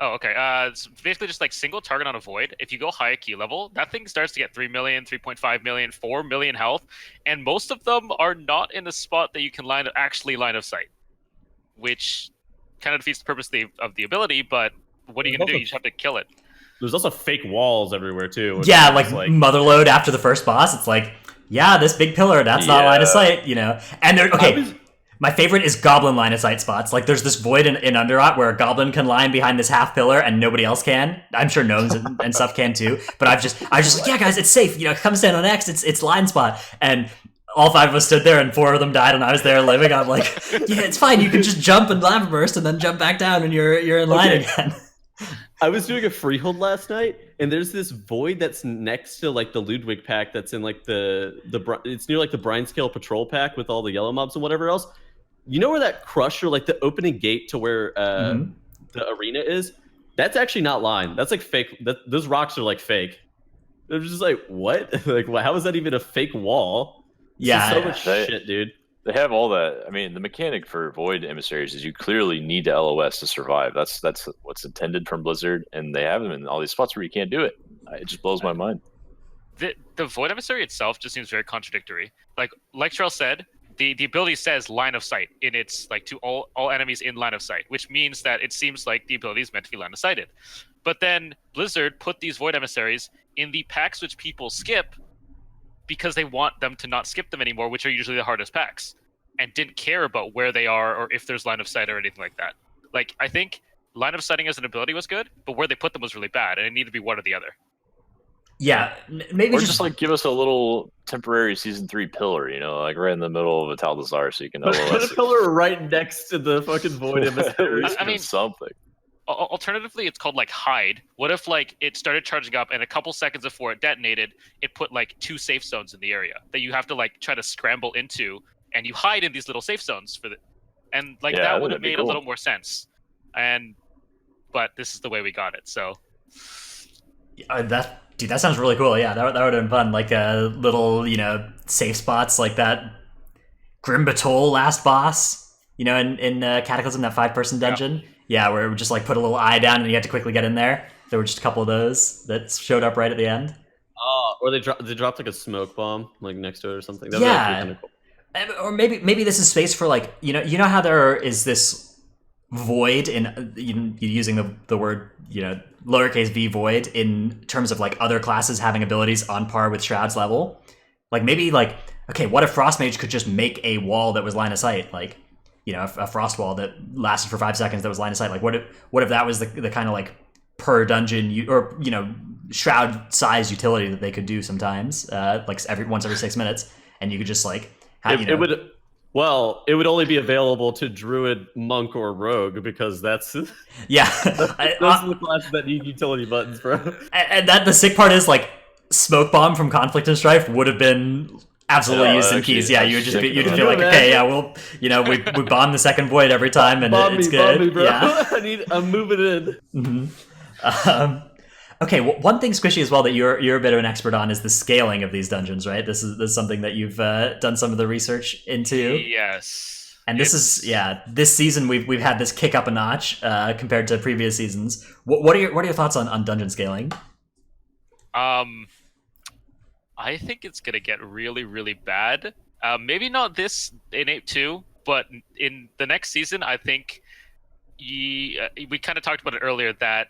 Oh, okay. It's basically just like single target on a void. If you go high key level, that thing starts to get 3 million, 3.5 million, 4 million health, and most of them are not in the spot that you can line of sight, which kind of defeats the purpose of the ability. But what are you gonna do? You just have to kill it. There's also fake walls everywhere too. Yeah, like Motherload after the first boss. It's like, yeah, this big pillar, that's not line of sight, you know. And my favorite is Goblin line of sight spots. Like, there's this void in Underrot where a Goblin can line behind this half pillar and nobody else can. I'm sure gnomes and stuff can too. But I was just like, yeah, guys, it's safe. You know, come stand on X. It's line spot. And all 5 of us stood there and 4 of them died, and I was there living. I'm like, yeah, it's fine. You can just jump and lava burst and then jump back down, and you're in line again. I was doing a freehold last night, and there's this void that's next to like the Ludwig pack that's in like it's near like the Brine Scale Patrol pack with all the yellow mobs and whatever else. You know where that crusher, like the opening gate to where the arena is? That's actually not line. That's like fake. Those rocks are like fake. They're just like, what? Like, how is that even a fake wall? Yeah, so much shit, dude. They have all that. I mean, the mechanic for Void emissaries is you clearly need to LOS to survive. That's what's intended from Blizzard, and they have them in all these spots where you can't do it. It just blows my mind. The Void emissary itself just seems very contradictory. Like Trell said, the ability says line of sight in its, like, to all enemies in line of sight, which means that it seems like the ability is meant to be line of sighted. But then Blizzard put these Void emissaries in the packs which people skip because they want them to not skip them anymore, which are usually the hardest packs, and didn't care about where they are or if there's line of sight or anything like that. Like, I think line of sighting as an ability was good, but where they put them was really bad, and it needed to be one or the other. Yeah, maybe just like give us a little temporary season 3 pillar, you know, like right in the middle of a Taldazar, so you can. Put a pillar right next to the fucking Void emissary. I mean, something. Alternatively, it's called like hide. What if like it started charging up, and a couple seconds before it detonated, it put like 2 safe zones in the area that you have to like try to scramble into, and you hide in these little safe zones and like that would have made a little more sense. But this is the way we got it. So that sounds really cool. Yeah, that would have been fun. Like little, you know, safe spots like that. Grim Batol last boss, you know, in Cataclysm, that 5-person dungeon. Yeah, where it would just like put a little eye down and you had to quickly get in there. There were just a couple of those that showed up right at the end. Or they dropped like a smoke bomb like next to it or something. That yeah, cool. Or maybe this is space for, like, you know how there is this void in using the word, you know, lowercase v void in terms of like other classes having abilities on par with Shroud's level. Like, maybe like, okay, what if Frostmage could just make a wall that was line of sight, like, you know, a frost wall that lasted for 5 seconds that was line of sight. Like, what if that was the kind of like per dungeon or, you know, Shroud size utility that they could do sometimes, like once every 6 minutes, and you could just like have, it would only be available to Druid, Monk, or Rogue, because that's those are the classes that need utility buttons, bro. And that the sick part is, like, Smoke Bomb from Conflict and Strife would have been absolutely used in keys. Yeah, you'd feel like, okay, yeah, well, you know, we bomb the second void every time, and it's good. Bomb me, bro. Yeah. I'm moving in. Mm-hmm. Okay, well, one thing, Squishei, as well, that you're a bit of an expert on is the scaling of these dungeons, right? This is something that you've done some of the research into. Yes. And this season we've had this kick up a notch compared to previous seasons. What are your thoughts on dungeon scaling? I think it's gonna get really, really bad. Maybe not this in 8.2, but in the next season, I think we kind of talked about it earlier that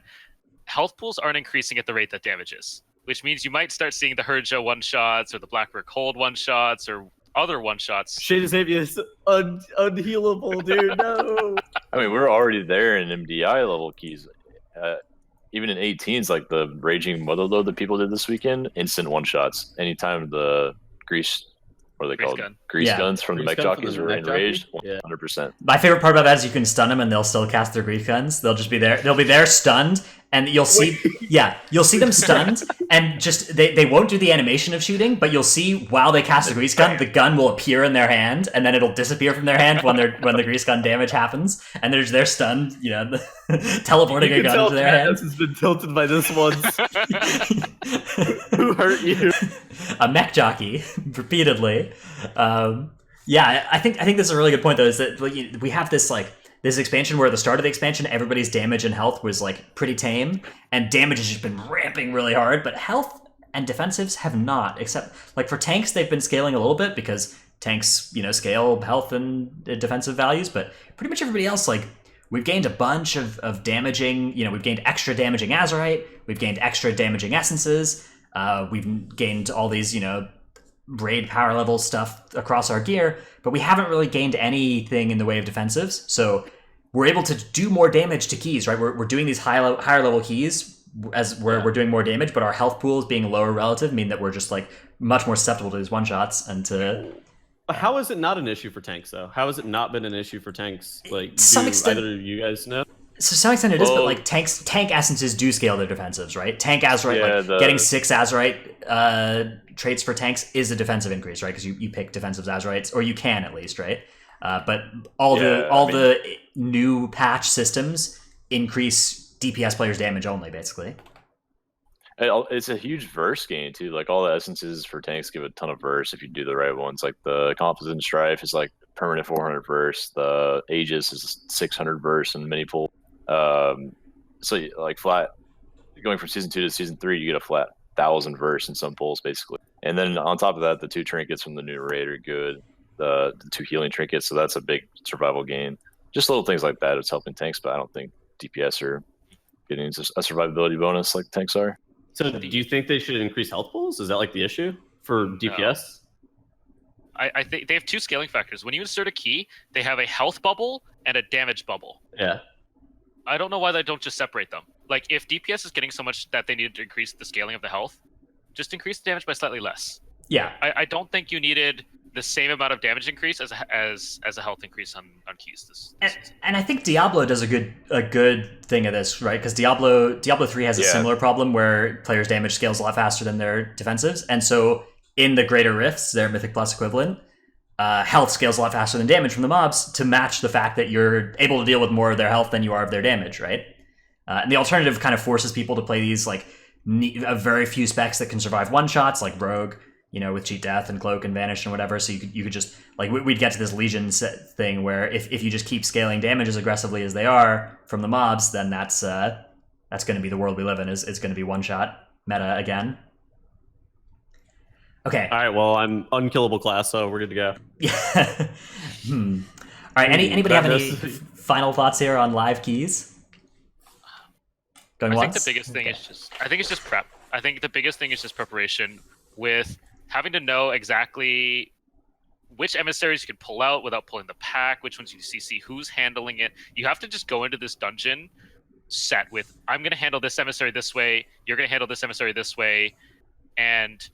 health pools aren't increasing at the rate that damage is, which means you might start seeing the Herja one-shots or the Blackrook Hold one-shots or other one-shots. Shade of Xavier is unhealable, dude. No. I mean, we're already there in MDI level keys. Even in 18s, like the Raging Mother Load that people did this weekend, instant one-shots. Anytime the grease, what are they called? Grease guns from the mech jockeys are enraged, 100%. My favorite part about that is you can stun them and they'll still cast their grease guns. They'll just be there. They'll be there stunned, and you'll see, you'll see them stunned, and just they won't do the animation of shooting, but you'll see while they cast the grease gun, the gun will appear in their hand, and then it'll disappear from their hand when the grease gun damage happens, and they're stunned, teleporting a gun to their hand. Has been tilted by this once. Who hurt you? A mech jockey, repeatedly. I think this is a really good point though. Is that we have this expansion where at the start of the expansion, everybody's damage and health was pretty tame, and damage has just been ramping really hard, but health and defensives have not, except for tanks, they've been scaling a little bit because tanks, scale health and defensive values, but pretty much everybody else, we've gained a bunch of damaging, we've gained extra damaging Azurite, we've gained extra damaging essences, we've gained all these, raid power level stuff across our gear, but we haven't really gained anything in the way of defensives. So we're able to do more damage to keys, right? We're doing these higher level keys we're doing more damage, but our health pools being lower relative mean that we're just much more susceptible to these one shots and to. How is it not an issue for tanks though? How has it not been an issue for tanks? To some extent, either of you guys know? To some extent it is, but tank essences do scale their defensives, right? Tank Azurite, getting 6 Azurite traits for tanks is a defensive increase, right? Because you pick defensive Azurites, or you can at least, right? But the new patch systems increase DPS players' damage only, basically. It's a huge verse gain too. All the essences for tanks give a ton of verse if you do the right ones. The Composite Strife is permanent 400 verse. The Aegis is 600 verse and mini pull. So flat going from season 2 to season 3, you get a flat 1,000 verse in some pulls basically. And then on top of that, the 2 trinkets from the new raid are good. The 2 healing trinkets, so that's a big survival gain. Just little things like that. It's helping tanks, but I don't think DPS are getting a survivability bonus like tanks are. So do you think they should increase health pools? Is that the issue for DPS? No. I think they have 2 scaling factors. When you insert a key, they have a health bubble and a damage bubble. Yeah. I don't know why they don't just separate them. If DPS is getting so much that they needed to increase the scaling of the health, just increase the damage by slightly less. Yeah. I don't think you needed the same amount of damage increase as a health increase on keys this season. And I think Diablo does a good thing of this, right? Because Diablo 3 has a similar problem where players' damage scales a lot faster than their defensives, and so in the Greater Rifts, their Mythic Plus equivalent, health scales a lot faster than damage from the mobs to match the fact that you're able to deal with more of their health than you are of their damage, right? And the alternative kind of forces people to play these a very few specs that can survive one shots, like Rogue, with Cheat Death and Cloak and Vanish and whatever. So you could just we'd get to this Legion thing where if you just keep scaling damage as aggressively as they are from the mobs, then that's going to be the world we live in. It's going to be one shot meta again. Okay. All right. Well, I'm unkillable class, so we're good to go. Yeah. All right. Anybody have any final thoughts here on live keys? Going once? I think the biggest thing is I think it's just prep. I think the biggest thing is just preparation with having to know exactly which emissaries you can pull out without pulling the pack, which ones you see who's handling it. You have to just go into this dungeon set with, I'm going to handle this emissary this way, you're going to handle this emissary this way, and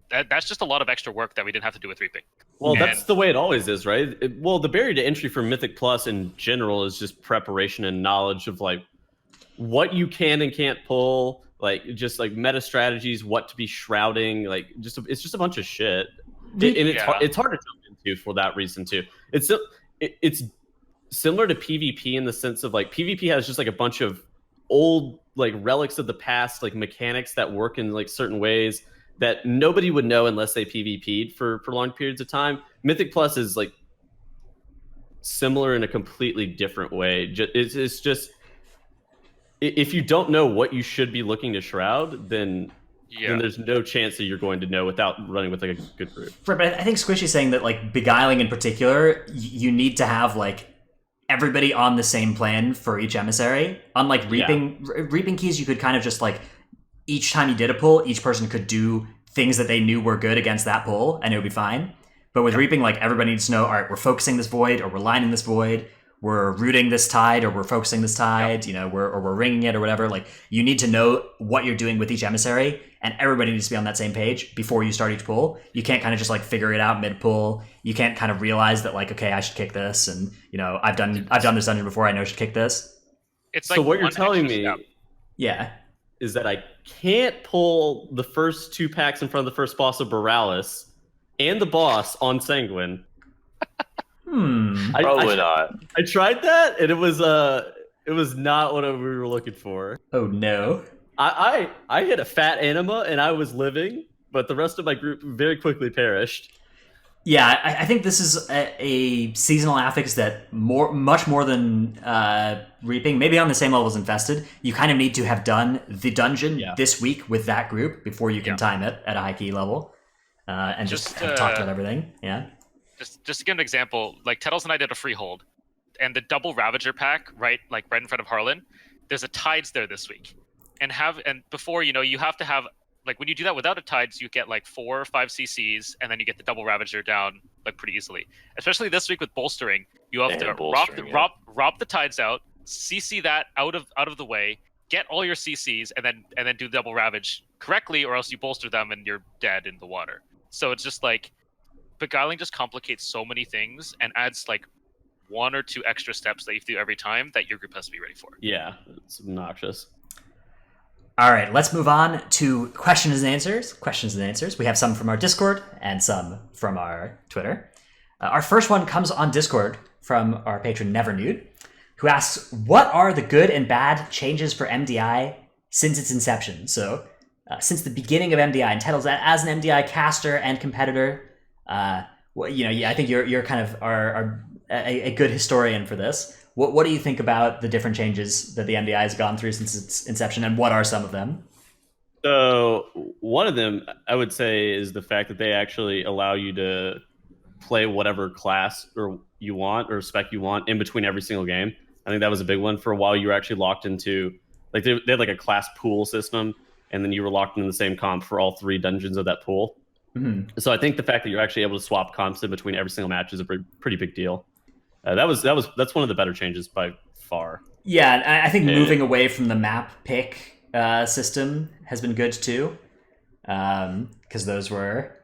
that's just a lot of extra work that we didn't have to do with reaping. Well, that's the way it always is, right? The barrier to entry for Mythic Plus in general is just preparation and knowledge of what you can and can't pull, meta strategies, what to be shrouding, it's just a bunch of shit. It's hard to jump into for that reason too. It's similar to PvP in the sense of PvP has just a bunch of old relics of the past, mechanics that work in certain ways that nobody would know unless they PvP'd for prolonged periods of time. Mythic Plus is similar in a completely different way. It's just if you don't know what you should be looking to shroud, then there's no chance that you're going to know without running with like a good group. Right, but I think Squishei's saying that like beguiling in particular, you need to have like everybody on the same plan for each emissary. Unlike reaping keys, you could kind of just like each time you did a pull, each person could do things that they knew were good against that pull, and it would be fine. But with reaping, like everybody needs to know, all right, we're focusing this void, or we're lining this void, we're rooting this tide, or we're focusing this tide, we're ringing it or whatever. Like you need to know what you're doing with each emissary, and everybody needs to be on that same page before you start each pull. You can't kind of just like figure it out mid pull. You can't kind of realize that like, okay, I should kick this, and I've done this dungeon before, I know I should kick this. It's like so what you're telling me, is that I can't pull the first 2 packs in front of the first boss of Borealis and the boss on Sanguine. Probably not. I tried that, and it was not what we were looking for. Oh no! I hit a fat anima, and I was living, but the rest of my group very quickly perished. Yeah, I think this is a seasonal affix that much more than reaping, maybe on the same level as infested. You kind of need to have done the dungeon this week with that group before you can time it at a high key level, and just have talked about everything. Yeah. Just to give an example, like Tettles and I did a freehold, and the double Ravager pack, right in front of Harlan, there's a tides there this week, and before you have to have like when you do that without a tides, you get like 4 or 5 CCs, and then you get the double Ravager down like pretty easily. Especially this week with bolstering, you have to rob the tides out, CC that out of the way, get all your CCs, and then do double Ravage correctly, or else you bolster them and you're dead in the water. So it's just like beguiling just complicates so many things and adds like 1 or 2 extra steps that you have to do every time that your group has to be ready for. Yeah, it's obnoxious. All right, let's move on to questions and answers. We have some from our Discord and some from our Twitter. Our first one comes on Discord from our patron Nevernude, who asks, what are the good and bad changes for MDI since its inception? So since the beginning of MDI, and titles that as an MDI caster and competitor, I think you're kind of a good historian for this. What do you think about the different changes that the MDI has gone through since its inception, and what are some of them? So one of them, I would say, is the fact that they actually allow you to play whatever class or you want or spec you want in between every single game. I think that was a big one. For a while, you were actually locked into like they had like a class pool system, and then you were locked in the same comp for all 3 dungeons of that pool. Mm-hmm. So I think the fact that you're actually able to swap comps in between every single match is a pretty big deal. That's one of the better changes by far. Yeah, I think moving away from the map pick system has been good too, because those were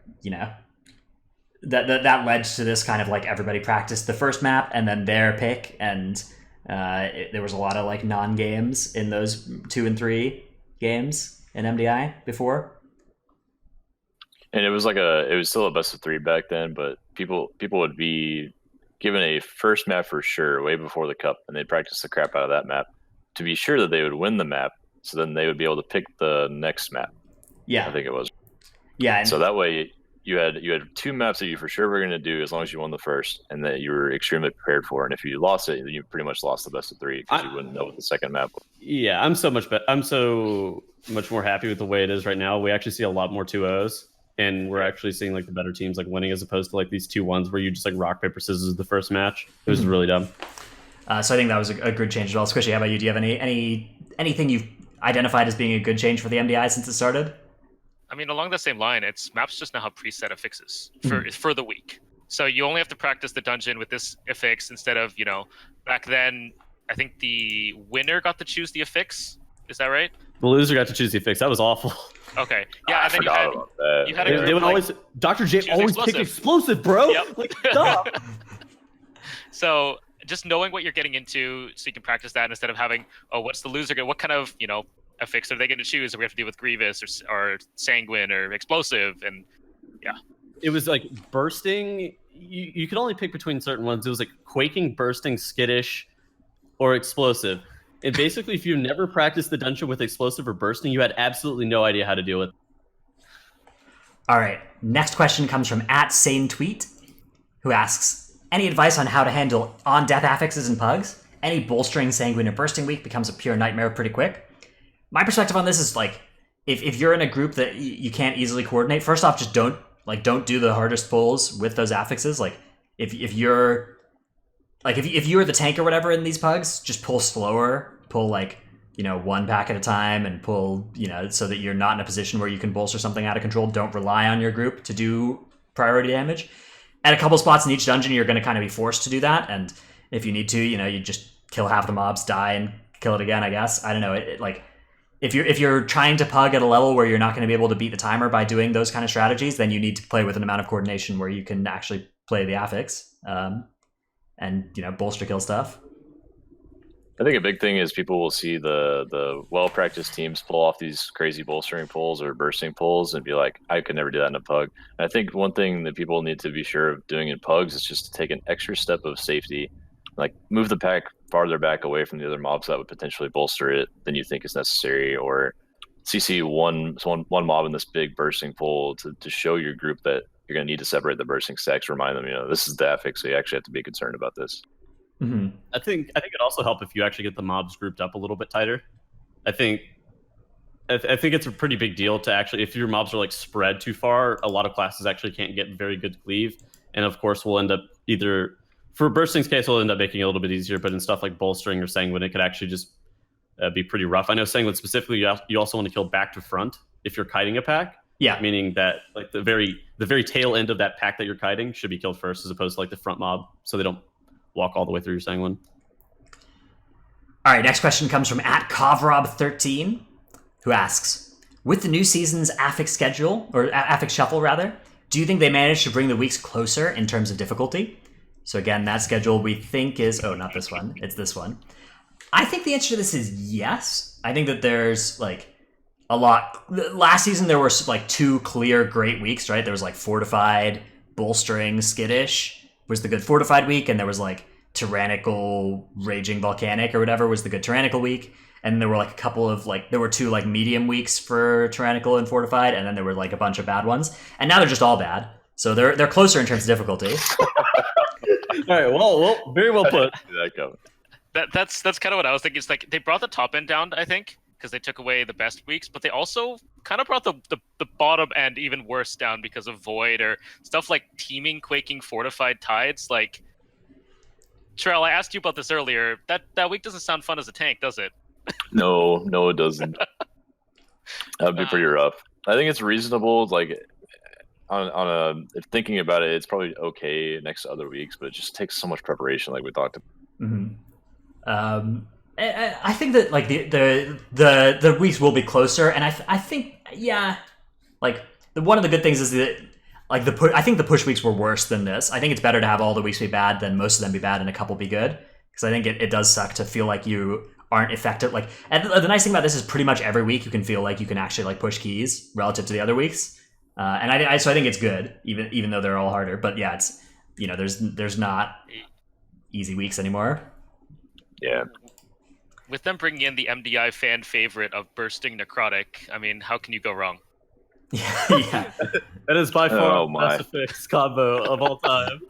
that led to this kind of like everybody practiced the first map and then their pick, and there was a lot of like non-games in those 2 and 3 games in MDI before. And it was still a best of 3 back then, but people would be given a first map for sure way before the cup, and they'd practice the crap out of that map to be sure that they would win the map, so then they would be able to pick the next map. Yeah, I think it was. Yeah, and so that way you had 2 maps that you for sure were going to do as long as you won the first, and that you were extremely prepared for. And if you lost it, you pretty much lost the best of 3 because you wouldn't know what the second map was. Yeah, I'm so much more happy with the way it is right now. We actually see a lot more 2-0s. And we're actually seeing like the better teams like winning as opposed to like these 2-1s where you just like rock paper scissors the first match. It was really dumb. So I think that was a good change as well. Squishei, how about you? Do you have anything you've identified as being a good change for the MDI since it started? I mean, along the same line, maps just now have preset affixes for the week. So you only have to practice the dungeon with this affix instead of back then. I think the winner got to choose the affix. Is that right? The loser got to choose the affix. That was awful. Okay. Yeah, and then you had they would always Dr. J always pick explosive, bro. Yep. Like stop. So just knowing what you're getting into, so you can practice that instead of having, what's the loser? What kind of affix are they going to choose? Or we have to deal with Grievous or Sanguine or Explosive, and yeah. It was like bursting. You could only pick between certain ones. It was like quaking, bursting, skittish, or explosive. And basically, if you never practiced the dungeon with explosive or bursting, you had absolutely no idea how to deal with it. All right. Next question comes from @SaneTweet, who asks, Any advice on how to handle on-death affixes and pugs? Any bolstering, sanguine, or bursting week becomes a pure nightmare pretty quick. My perspective on this is like, if you're in a group that you can't easily coordinate, first off, just don't do the hardest pulls with those affixes. Like, if you're the tank or whatever in these pugs, just pull slower, pull like, one pack at a time, and pull, so that you're not in a position where you can bolster something out of control. Don't rely on your group to do priority damage. At a couple spots in each dungeon, you're going to kind of be forced to do that, and if you need to, you just kill half the mobs, die, and kill it again, I guess. I don't know. If you're trying to pug at a level where you're not going to be able to beat the timer by doing those kind of strategies, then you need to play with an amount of coordination where you can actually play the affix, and bolster kill stuff. I think a big thing is people will see the well-practiced teams pull off these crazy bolstering pulls or bursting pulls and be like, I could never do that in a pug. And I think one thing that people need to be sure of doing in pugs is just to take an extra step of safety, like move the pack farther back away from the other mobs that would potentially bolster it than you think is necessary, or CC one mob in this big bursting pull to show your group that you're going to need to separate the bursting stacks, remind them, this is the affix, so you actually have to be concerned about this. Mm-hmm. I think it also help if you actually get the mobs grouped up a little bit tighter. I think it's a pretty big deal to actually, if your mobs are like spread too far, a lot of classes actually can't get very good cleave, and of course we'll end up either, for bursting's case, we'll end up making it a little bit easier, but in stuff like bolstering or sanguine, it could actually just be pretty rough. I know sanguine specifically, you also want to kill back to front if you're kiting a pack. Yeah, meaning that like the very tail end of that pack that you're kiting should be killed first, as opposed to like the front mob, so they don't walk all the way through your sanguine. All right, next question comes from @Kovrob13, who asks, with the new season's affix schedule, or affix shuffle rather, do you think they managed to bring the weeks closer in terms of difficulty? So again, that schedule we think is, not this one, it's this one. I think the answer to this is yes. I think that there's like a lot. Last season there were like 2 clear great weeks, right? There was like Fortified, Bolstering, Skittish was the good Fortified week, and there was like Tyrannical, Raging Volcanic or whatever was the good Tyrannical week. And there were like a couple of there were 2 like medium weeks for Tyrannical and Fortified, and then there were like a bunch of bad ones. And now they're just all bad. So they're closer in terms of difficulty. All right, well, very well put. That's kind of what I was thinking. It's like they brought the top end down, I think, because they took away the best weeks, but they also kind of brought the bottom end even worse down because of Void or stuff like Teeming, Quaking, Fortified Tides. Like, Trell, I asked you about this earlier. That week doesn't sound fun as a tank, does it? No, it doesn't. That'd be pretty rough. I think it's reasonable. Like, if thinking about it, it's probably okay next to other weeks, but it just takes so much preparation, like we talked about. Mm-hmm. I think that like the weeks will be closer, and I think like one of the good things is that like I think the push weeks were worse than this. I think it's better to have all the weeks be bad than most of them be bad and a couple be good, because I think it does suck to feel like you aren't effective. Like, and the nice thing about this is pretty much every week you can feel like you can actually like push keys relative to the other weeks, and so I think it's good even though they're all harder. But yeah, it's there's not easy weeks anymore. Yeah. With them bringing in the MDI fan favorite of Bursting Necrotic, I mean, how can you go wrong? Yeah. That is by far the best affix combo of all time.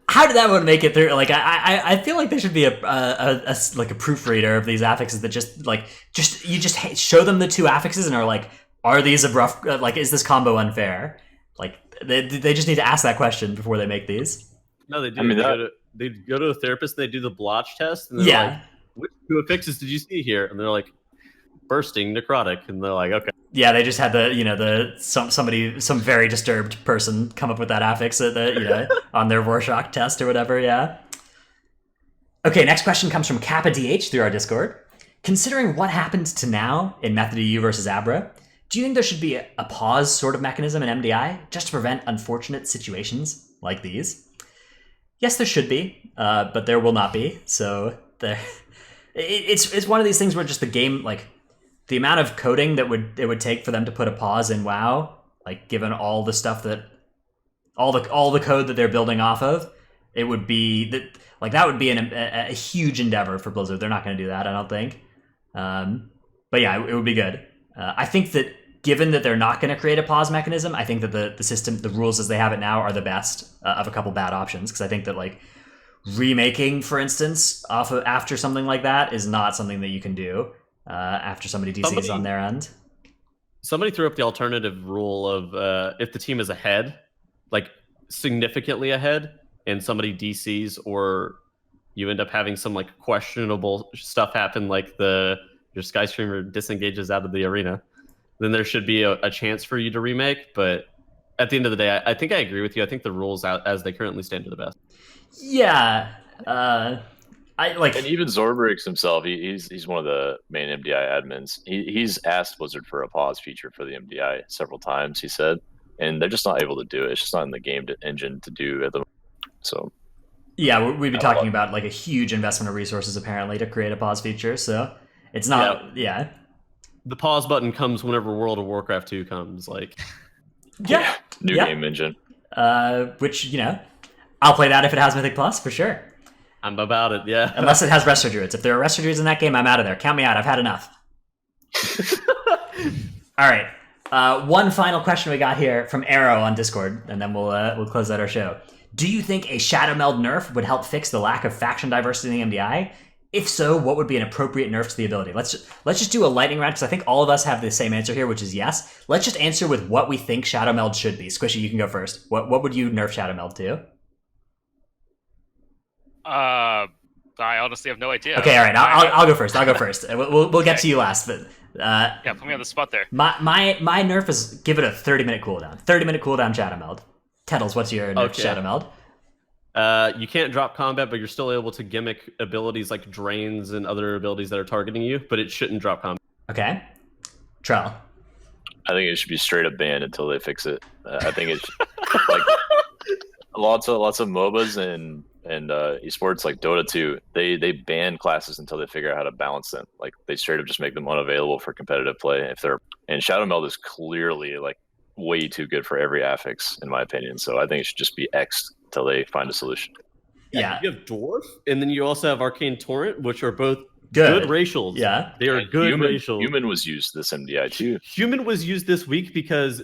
How did that one make it through? Like, I feel like there should be a proofreader of these affixes that just show them the 2 affixes and are like, are these a rough, like, is this combo unfair? Like, they just need to ask that question before they make these. No, they do. I mean, they go to a therapist, they do the blotch test, and they're like, which 2 affixes did you see here? And they're like, Bursting Necrotic, and they're like, okay. Yeah, they just had some very disturbed person come up with that affix on their Rorschach test or whatever. Yeah. Okay, next question comes from Kappa DH through our Discord. Considering what happened to now in Method EU versus Abra, do you think there should be a pause sort of mechanism in MDI just to prevent unfortunate situations like these? Yes, there should be, but there will not be. So it's one of these things where just the game, like, the amount of coding that it would take for them to put a pause in WoW, like given all the stuff that all the code that they're building off of, it would be that would be a huge endeavor for Blizzard. They're not going to do that, I don't think. But yeah, it would be good. I think that given that they're not going to create a pause mechanism, I think that the system, the rules as they have it now, are the best of a couple bad options. Because I think that like remaking, for instance, after something like that is not something that you can do after somebody DCs on their end. Somebody threw up the alternative rule of if the team is ahead, like significantly ahead, and somebody DCs, or you end up having some like questionable stuff happen, like your Skystreamer disengages out of the arena, then there should be a chance for you to remake. But at the end of the day, I think I agree with you. I think the rules out as they currently stand are the best. Yeah. I like, and even Zorbrix himself, he's one of the main MDI admins. He's asked Blizzard for a pause feature for the MDI several times, he said, and they're just not able to do it. It's just not in the game engine to do at the moment. So yeah, we'd be talking about like a huge investment of resources apparently to create a pause feature. So it's not. Yeah. The pause button comes whenever World of Warcraft 2 comes. Like, yeah, new game engine. Which, you know, I'll play that if it has Mythic Plus for sure. I'm about it, yeah. Unless it has Resto Druids. If there are Resto Druids in that game, I'm out of there. Count me out. I've had enough. All right. One final question we got here from Arrow on Discord, and then we'll close out our show. Do you think a Shadow Meld nerf would help fix the lack of faction diversity in the MDI? If so, what would be an appropriate nerf to the ability? Let's just do a lightning round, because I think all of us have the same answer here, which is yes. Let's just answer with what we think Shadow Meld should be. Squishy, you can go first. What would you nerf Shadow Meld to? I honestly have no idea. Okay, all right. I'll go first. We'll get to you last, but yeah, put me on the spot there. My nerf is give it a 30-minute cooldown. 30-minute cooldown Shadow Meld. Tettles, what's your nerf Shadow Meld? You can't drop combat, but you're still able to gimmick abilities like drains and other abilities that are targeting you, but it shouldn't drop combat. Okay. Trell. I think it should be straight up banned until they fix it. I think it's like lots of MOBAs and esports like Dota 2, they ban classes until they figure out how to balance them. Like they straight up just make them unavailable for competitive play. And Shadow Meld is clearly like way too good for every affix, in my opinion. So I think it should just be X until they find a solution. Yeah. You have Dwarf, and then you also have Arcane Torrent, which are both good racials. Yeah. They are good racials. Human was used this MDI too. Human was used this week because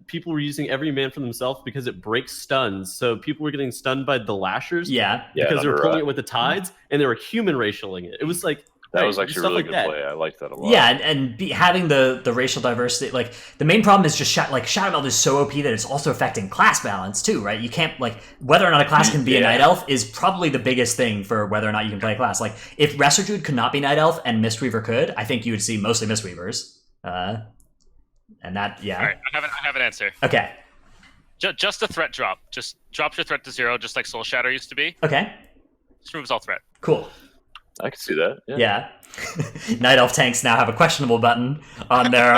people were using Every Man for Themselves because it breaks stuns. So people were getting stunned by the Lashers. Yeah. Because they were pulling it with the tides, and they were human racialing it. It was like, that was actually a really good play. I liked that a lot. Yeah, and having the racial diversity, like the main problem is just Shadow Meld is so OP that it's also affecting class balance too, right? You can't, like, whether or not a class can be a Night Elf is probably the biggest thing for whether or not you can play a class. Like if Resto Druid could not be Night Elf and Mistweaver could, I think you would see mostly Mistweavers. And that, yeah. All right, I have an answer. Okay. Just a threat drop. Just drops your threat to 0, just like Soul Shatter used to be. Okay. Just removes all threat. Cool. I can see that. Yeah. Night Elf tanks now have a questionable button on their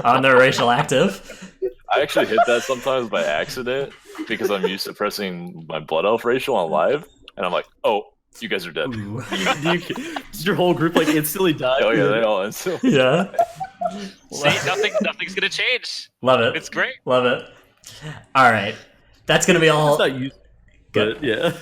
on their racial active. I actually hit that sometimes by accident because I'm used to pressing my Blood Elf racial on live, and I'm like, oh, you guys are dead. Does your whole group like instantly die? Oh yeah, they all instantly. Yeah. See, nothing's gonna change. Love it. It's great. Love it. All right, that's gonna be all. It's not used, but yeah.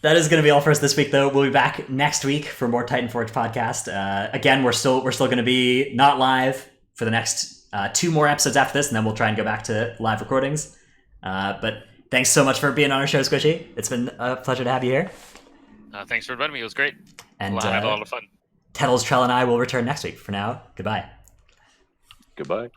That is going to be all for us this week, though. We'll be back next week for more Titanforge podcast. Again, we're still going to be not live for the next 2 more episodes after this, and then we'll try and go back to live recordings. But thanks so much for being on our show, Squishy. It's been a pleasure to have you here. Thanks for inviting me. It was great. And I had a lot of fun. Tettles, Trell, and I will return next week. For now, goodbye. Goodbye.